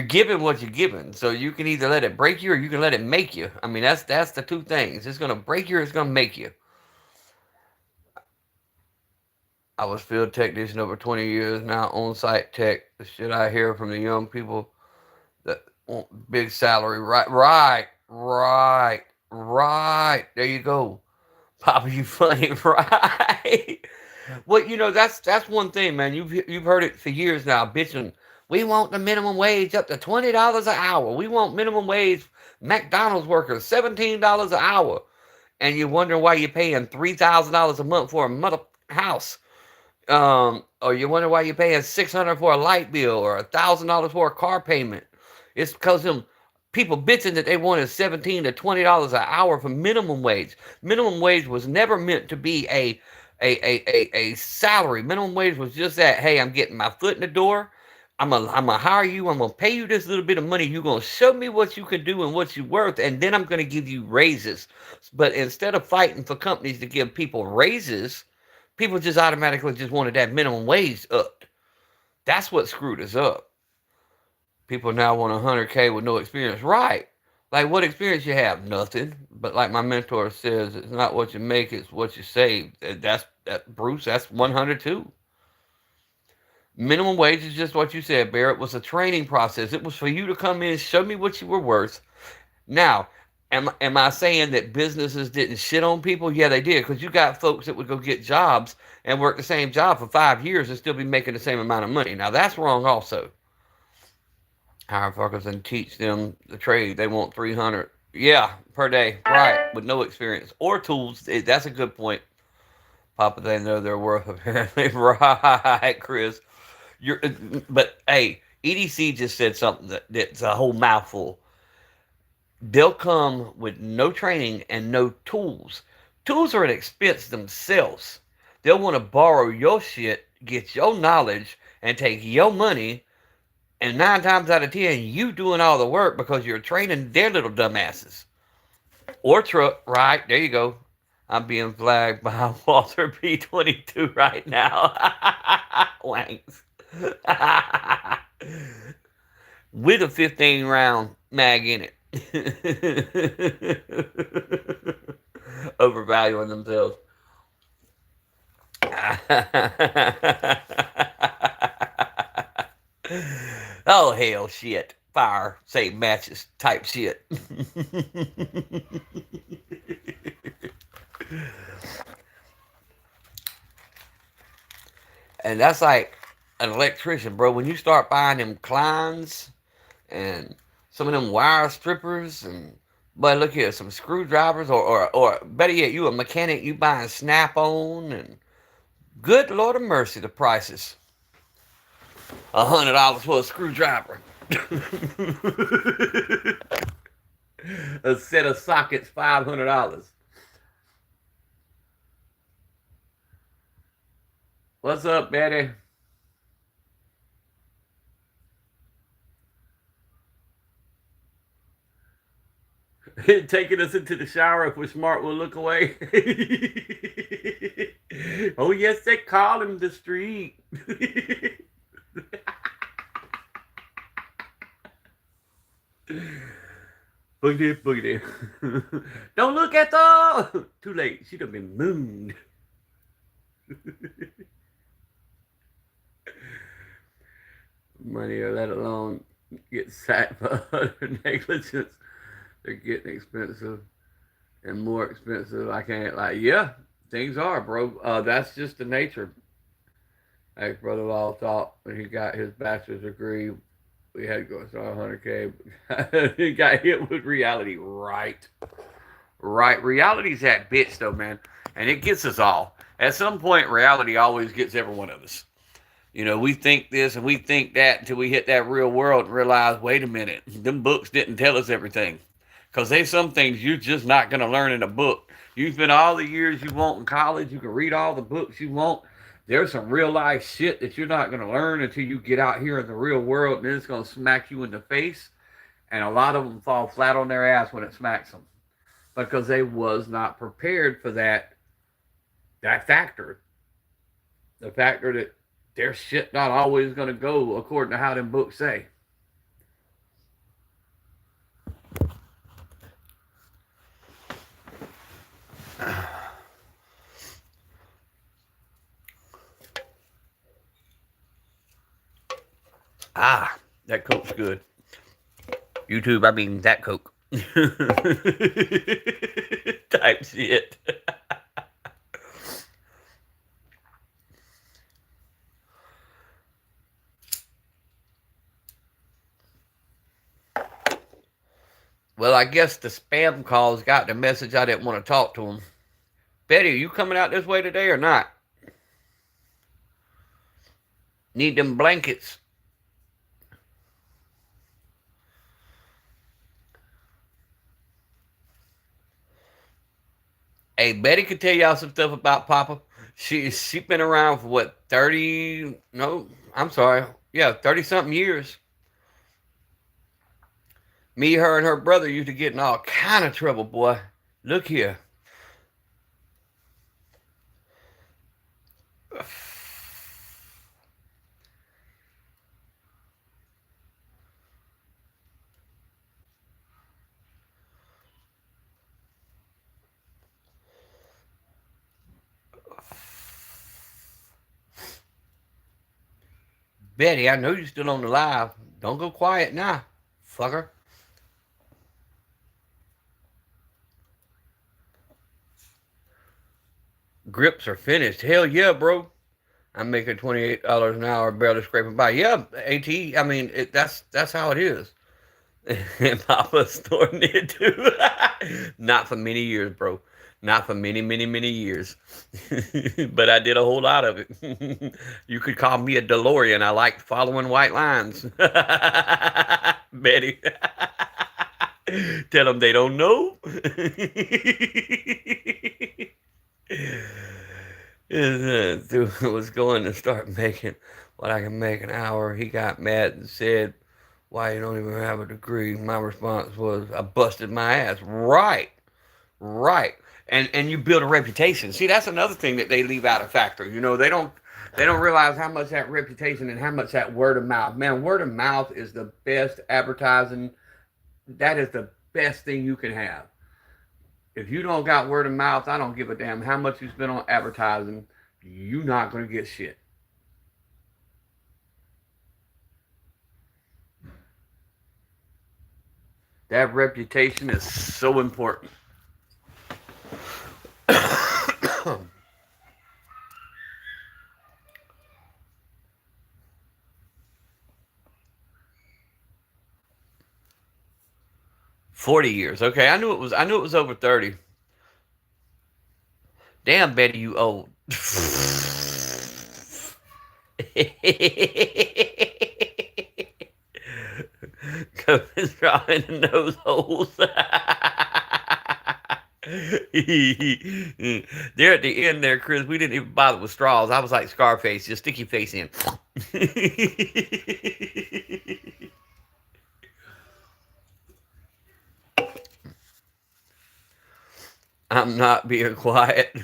S1: giving what you're giving. So you can either let it break you or you can let it make you. I mean, that's the two things. It's going to break you or it's going to make you. I was field technician over 20 years now, on-site tech. The shit I hear from the young people that want big salary. Right. There you go. Papa, you funny, right? Well, that's one thing, man. You've heard it for years now, bitching. We want the minimum wage up to $20 an hour. We want minimum wage McDonald's workers $17 an hour, and you wonder why you're paying $3,000 a month for a mother house. Or you wonder why you're paying $600 for a light bill or $1,000 for a car payment. It's because them people bitching that they wanted $17 to $20 an hour for minimum wage. Minimum wage was never meant to be a salary. Minimum wage was just that. Hey, I'm getting my foot in the door. I'm gonna hire you. I'm gonna pay you this little bit of money. You're gonna show me what you can do and what you're worth, and then I'm gonna give you raises. But instead of fighting for companies to give people raises, people just automatically just wanted that minimum wage up. That's what screwed us up. People now want 100K with no experience. Right. Like, what experience you have? Nothing. But like my mentor says, it's not what you make, it's what you save. Bruce, that's 100 too. Minimum wage is just what you said, Barrett. It was a training process. It was for you to come in and show me what you were worth. Now, am I saying that businesses didn't shit on people? Yeah, they did. Because you got folks that would go get jobs and work the same job for 5 years and still be making the same amount of money. Now, that's wrong also. Hire fuckers and teach them the trade. They want 300. Yeah, per day. Right. With no experience. Or tools. That's a good point. Papa, they know their worth, apparently. Right, Chris. But, hey, E.D.C just said something that's a whole mouthful. They'll come with no training and no tools. Tools are an expense themselves. They'll want to borrow your shit, get your knowledge, and take your money. And 9 times out of 10, you doing all the work because you're training their little dumbasses. Or truck, right? There you go. I'm being flagged by Walther P22 right now. Wanks. With a 15-round mag in it. Overvaluing themselves. Oh, hell, shit. Fire, save matches type shit. And that's like an electrician, bro. When you start buying them Kleins and some of them wire strippers and, but look here, some screwdrivers or better yet, you a mechanic, you buying Snap-on and good Lord of mercy, the prices. $100 for a screwdriver. A set of sockets, $500. What's up, Betty? Taking us into the shower. If we're smart, we'll look away. Oh, yes, they call him the street. Boogity, boogity. Don't look at the... Too late. She'd have been mooned. Money, or let alone get sacked for utter negligence. They're getting expensive and more expensive. I can't, like, yeah, things are, bro. That's just the nature. Like Brother Law thought when he got his bachelor's degree, we had to go start $100K. He got hit with reality. Right. Reality's that bitch, though, man. And it gets us all. At some point, reality always gets every one of us. You know, we think this and we think that until we hit that real world and realize, wait a minute, them books didn't tell us everything. Because there's some things you're just not going to learn in a book. You spend all the years you want in college. You can read all the books you want. There's some real life shit that you're not going to learn until you get out here in the real world, and then it's going to smack you in the face. And a lot of them fall flat on their ass when it smacks them because they was not prepared for that factor. The factor that their shit not always going to go according to how them books say. Ah, that Coke's good. YouTube, I mean that Coke. Type shit. Well, I guess the spam calls got the message I didn't want to talk to them. Betty, are you coming out this way today or not? Need them blankets. Hey, Betty could tell y'all some stuff about Papa. She's been around for what, 30, no, I'm sorry. Yeah, 30-something years. Me, her, and her brother used to get in all kind of trouble, boy. Look here. Betty, I know you're still on the live. Don't go quiet now, fucker. Grips are finished. Hell yeah, bro. I'm making $28 an hour, barely scraping by. Yeah, AT. I mean, that's how it is. And Papa's snorting it too. Not for many years, bro. Not for many, many, many years. But I did a whole lot of it. You could call me a DeLorean. I like following white lines. Betty. Tell them they don't know. Was going to start making what I can make an hour. He got mad and said, why you don't even have a degree? My response was, I busted my ass. Right. And you build a reputation. See, that's another thing that they leave out of factor. You know, they don't realize how much that reputation and how much that word of mouth. Man, word of mouth is the best advertising. That is the best thing you can have. If you don't got word of mouth, I don't give a damn how much you spend on advertising. You're not going to get shit. That reputation is so important. 40 years. Okay, I knew it was over 30. Damn, Betty, you old. COVID drawing the nose holes. There at the end there, Chris, we didn't even bother with straws. I was like Scarface, just stick your face in. I'm not being quiet.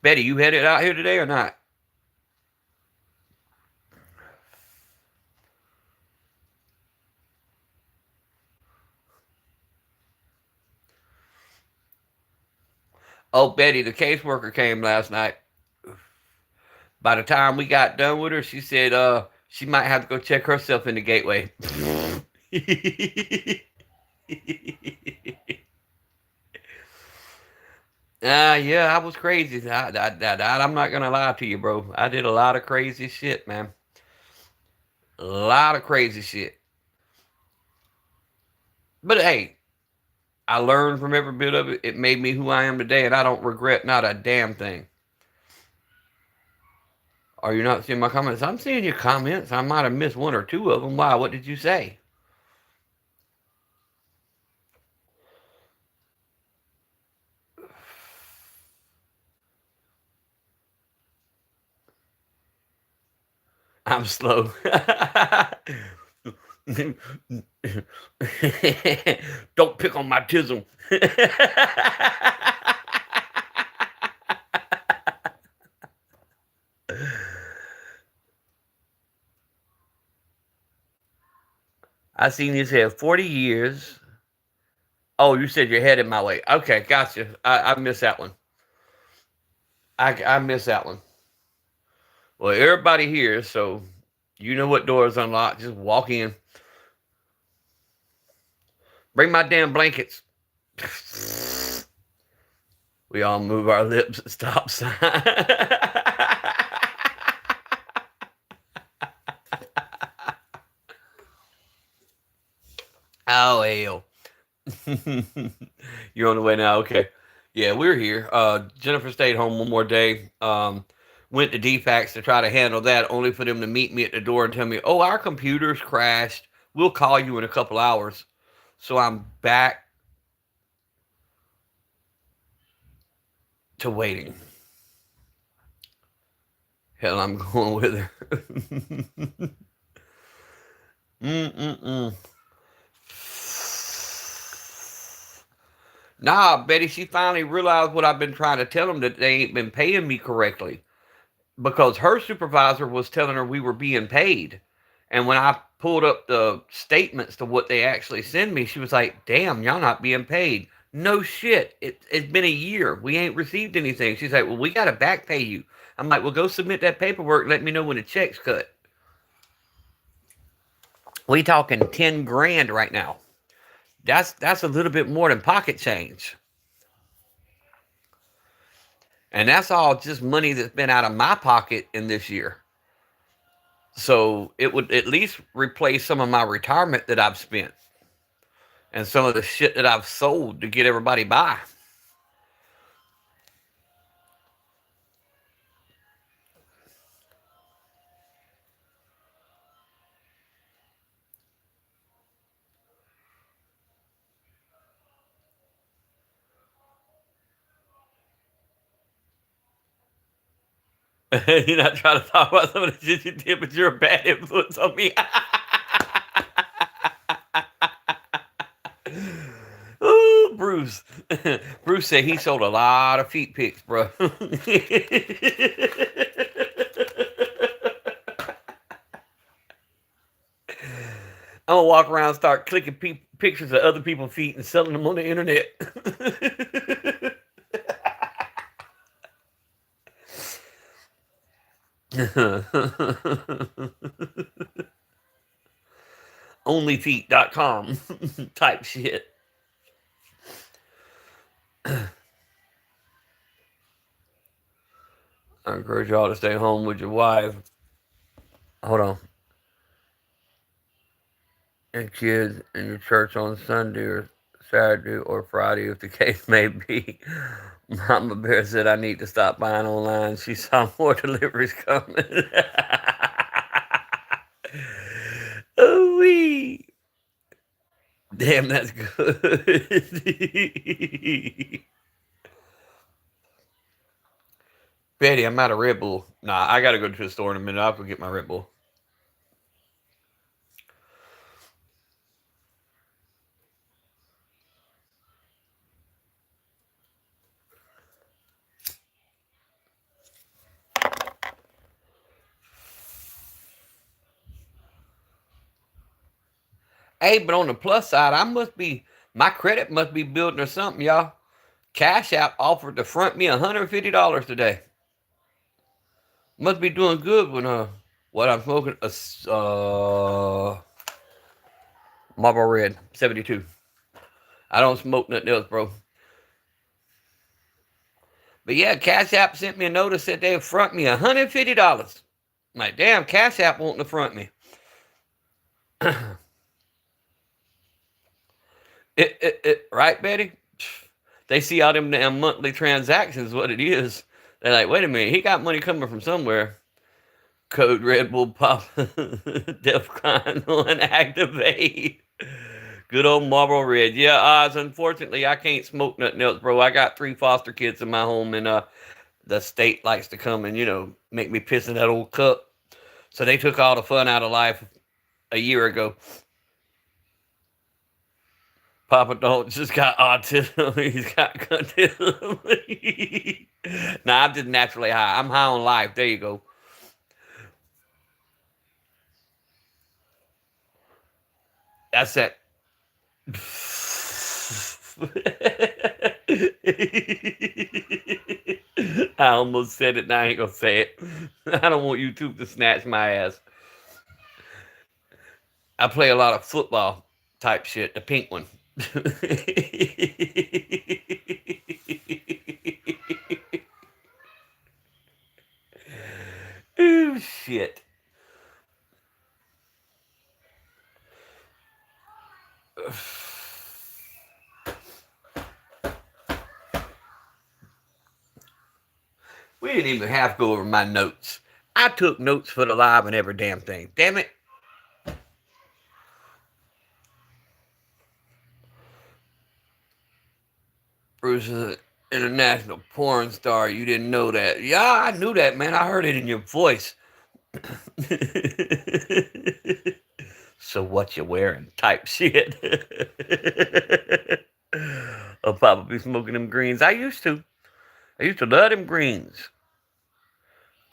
S1: Betty, you headed out here today or not? Oh, Betty, the caseworker came last night. By the time we got done with her, she said she might have to go check herself in the gateway. Yeah, I was crazy. I'm not going to lie to you, bro. I did a lot of crazy shit, man. A lot of crazy shit. But hey, I learned from every bit of it. It made me who I am today, and I don't regret not a damn thing. Are you not seeing my comments? I'm seeing your comments. I might have missed one or two of them. Why? What did you say? I'm slow. Don't pick on my tism. I seen this here 40 years. Oh, you said you're headed my way. Okay, gotcha. I missed that one. I missed that one. Well, everybody here, so you know what door is unlocked. Just walk in. Bring my damn blankets. We all move our lips at stop sign. Oh, hell. You're on the way now? Okay. Yeah, we're here. Jennifer stayed home one more day. Went to DFAX to try to handle that, only for them to meet me at the door and tell me, oh, our computer's crashed. We'll call you in a couple hours. So I'm back to waiting. Hell, I'm going with her. Nah, Betty, she finally realized what I've been trying to tell them, that they ain't been paying me correctly. Because her supervisor was telling her we were being paid. And when I pulled up the statements to what they actually send me, she was like, damn, y'all not being paid. No shit. It's been a year. We ain't received anything. She's like, well, we got to back pay you. I'm like, well, go submit that paperwork and let me know when the check's cut. We talking 10 grand right now. That's a little bit more than pocket change. And that's all just money that's been out of my pocket in this year. So it would at least replace some of my retirement that I've spent and some of the shit that I've sold to get everybody by. You're not trying to talk about some of the shit you did, but you're a bad influence on me. Ooh, Bruce. Bruce said he sold a lot of feet pics, bro. I'm gonna walk around and start clicking pictures of other people's feet and selling them on the internet. Onlyfeet.com type shit. I encourage y'all to stay home with your wife. Hold on. And kids in your church on Sunday or Saturday or Friday, if the case may be. Mama Bear said I need to stop buying online. She saw more deliveries coming. Ooh-wee. Damn, that's good. Betty, I'm out of Red Bull. Nah, I gotta go to the store in a minute. I'll go get my Red Bull. Hey, but on the plus side, my credit must be building or something, y'all. Cash App offered to front me $150 today. Must be doing good when what I'm smoking Marlboro Red 72. I don't smoke nothing else, bro. But yeah, Cash App sent me a notice that they'd front me $150. I'm like, damn, Cash App wanting to front me. Right, Betty? They see all them damn monthly transactions, what it is. They're like, wait a minute, he got money coming from somewhere. Code Red Bull Pop Defcon 1 activate. Good old Marlboro Red. Yeah, Oz, unfortunately, I can't smoke nothing else, bro. I got 3 foster kids in my home, and the state likes to come and, make me piss in that old cup. So they took all the fun out of life a year ago. Papa Don't just got autism. He's got autism. Nah, I'm just naturally high. I'm high on life. There you go. That's that. I almost said it, and I ain't gonna say it. I don't want YouTube to snatch my ass. I play a lot of football type shit, the pink one. Oh, shit. We didn't even have to go over my notes. I took notes for the live and every damn thing. Damn it. Bruce is an international porn star. You didn't know that. Yeah, I knew that, man. I heard it in your voice. So what you wearing? Type shit. I'll probably be smoking them greens. I used to love them greens.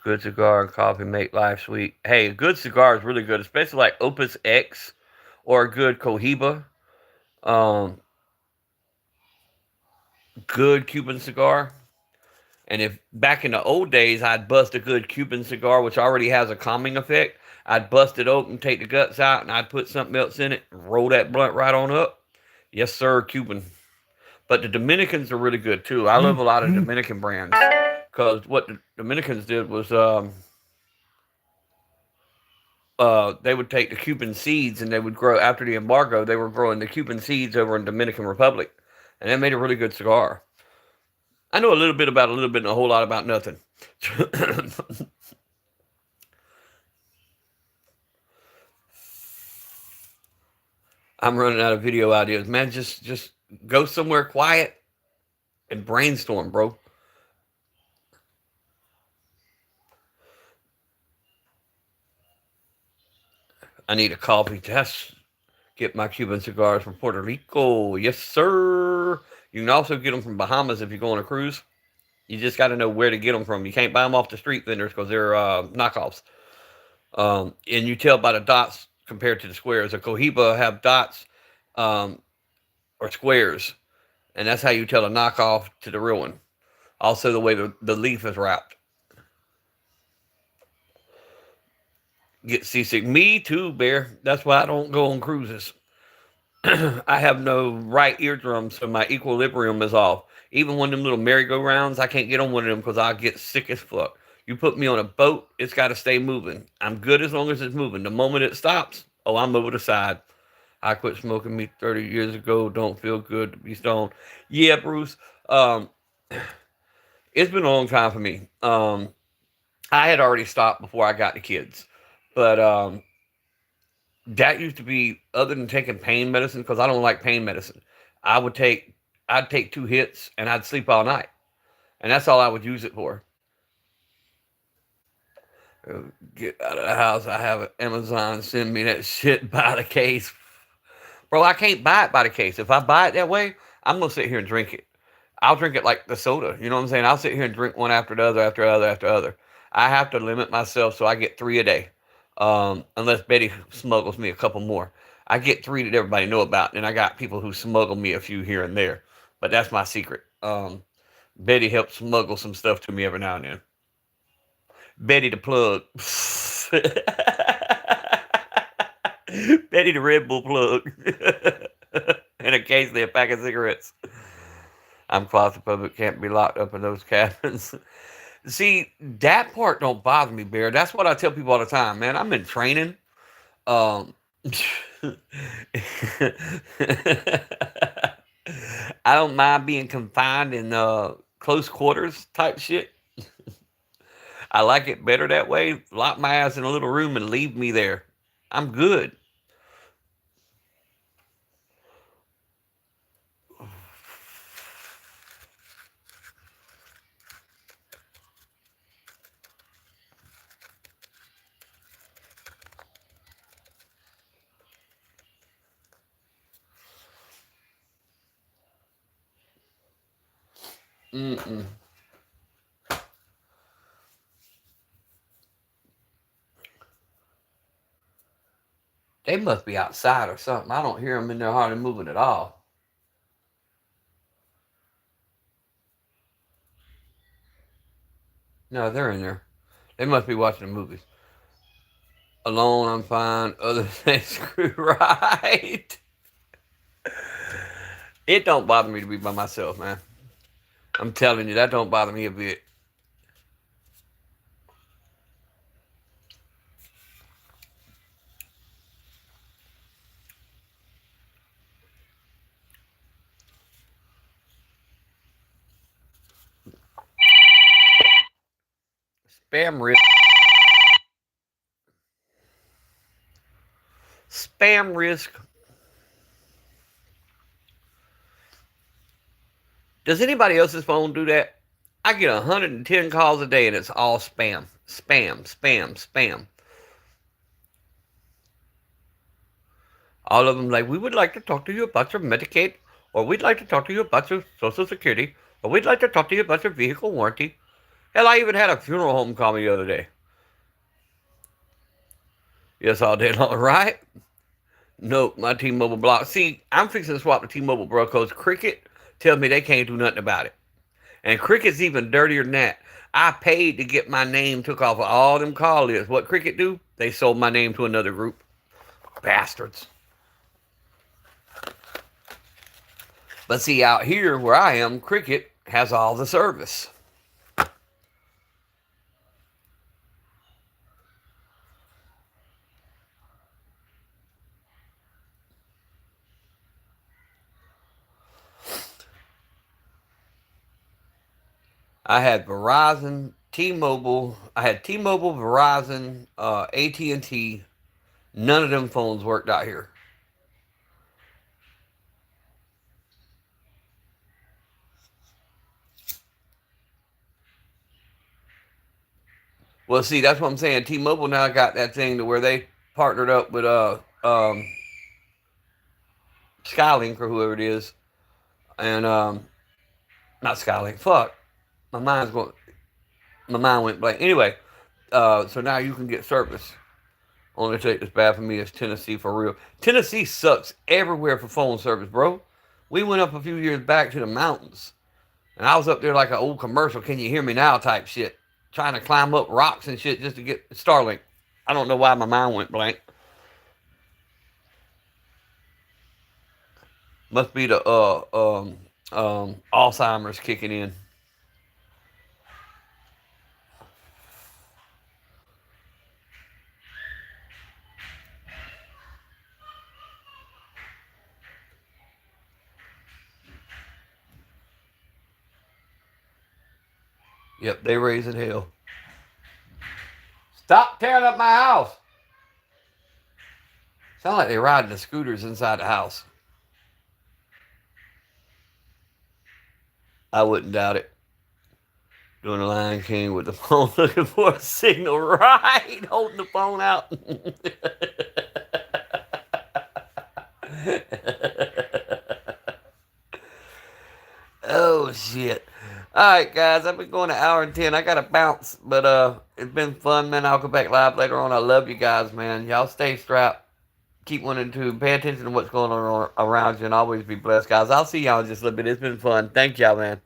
S1: Good cigar and coffee make life sweet. Hey, a good cigar is really good, especially like Opus X or a good Cohiba. Good Cuban cigar. And if back in the old days I'd bust a good Cuban cigar, which already has a calming effect, I'd bust it open, take the guts out, and I'd put something else in it, roll that blunt right on up. Yes, sir, Cuban. But the Dominicans are really good too. I love a lot of Dominican brands because what the Dominicans did was they would take the Cuban seeds and they would grow after the embargo. They were growing the Cuban seeds over in Dominican Republic, and that made a really good cigar. I know a little bit about a little bit and a whole lot about nothing. I'm running out of video ideas, man. Just go somewhere quiet and brainstorm, bro. I need a coffee test. Get my Cuban cigars from Puerto Rico. Yes, sir. You can also get them from Bahamas if you go on a cruise. You just got to know where to get them from. You can't buy them off the street vendors because they're knockoffs. And you tell by the dots compared to the squares. The Cohiba have dots or squares, and that's how you tell a knockoff to the real one. Also, the way the leaf is wrapped. Get seasick. Me too, Bear. That's why I don't go on cruises. I have no right eardrum, so my equilibrium is off. Even when them little merry-go-rounds, I can't get on one of them because I get sick as fuck. You put me on a boat, it's got to stay moving. I'm good as long as it's moving. The moment it stops, oh, I'm over the side. I quit smoking meat 30 years ago. Don't feel good to be stoned. Yeah, Bruce. It's been a long time for me. I had already stopped before I got the kids, but that used to be, other than taking pain medicine, because I don't like pain medicine. I would take, I'd take 2 hits and I'd sleep all night, and that's all I would use it for. Get out of the house. I have Amazon send me that shit by the case. Bro, I can't buy it by the case. If I buy it that way, I'm gonna sit here and drink it. I'll drink it like the soda. You know what I'm saying? I'll sit here and drink one after the other, after the other, after the other. I have to limit myself so I get 3 a day. Unless Betty smuggles me a couple more. I get 3 that everybody know about, and I got people who smuggle me a few here and there. But that's my secret. Betty helps smuggle some stuff to me every now and then. Betty the plug. Betty the Red Bull plug. And occasionally a pack of cigarettes. I'm claustrophobic, can't be locked up in those cabins. See, that part don't bother me, Bear. That's what I tell people all the time, man. I'm in training. Um, I don't mind being confined in close quarters type shit. I like it better that way. Lock my ass in a little room and leave me there. I'm good. Mm-mm. They must be outside or something. I don't hear them in there hardly moving at all. No, they're in there. They must be watching the movies. Alone, I'm fine. Other than screw right. It don't bother me to be by myself, man. I'm telling you, that don't bother me a bit. Spam risk. Spam risk. Does anybody else's phone do that? I get 110 calls a day and it's all spam. Spam, spam, spam. All of them like, we would like to talk to you about your Medicaid, or we'd like to talk to you about your Social Security, or we'd like to talk to you about your vehicle warranty. Hell, I even had a funeral home call me the other day. Yes, all day long, right? Nope, my T-Mobile block. See, I'm fixing to swap the T-Mobile bro because Cricket tells me they can't do nothing about it. And Cricket's even dirtier than that. I paid to get my name took off of all them call lists. What Cricket do? They sold my name to another group. Bastards. But see, out here where I am, Cricket has all the service. I had Verizon, T-Mobile. I had T-Mobile, Verizon, AT&T. None of them phones worked out here. Well, see, that's what I'm saying. T-Mobile now got that thing to where they partnered up with Skylink or whoever it is, and not Skylink. Fuck, my mind's going. My mind went blank. Anyway, so now you can get service. Only state that's bad for me is Tennessee for real. Tennessee sucks everywhere for phone service, bro. We went up a few years back to the mountains, and I was up there like an old commercial. Can you hear me now? Type shit, trying to climb up rocks and shit just to get Starlink. I don't know why my mind went blank. Must be the Alzheimer's kicking in. Yep, they raising hell. Stop tearing up my house. Sound like they're riding the scooters inside the house. I wouldn't doubt it. Doing the Lion King with the phone, looking for a signal, right? Holding the phone out. Oh, shit. All right, guys, I've been going an hour and 10. I got to bounce, but it's been fun, man. I'll go back live later on. I love you guys, man. Y'all stay strapped. Keep wanting to pay attention to what's going on around you and always be blessed, guys. I'll see y'all in just a little bit. It's been fun. Thank y'all, man.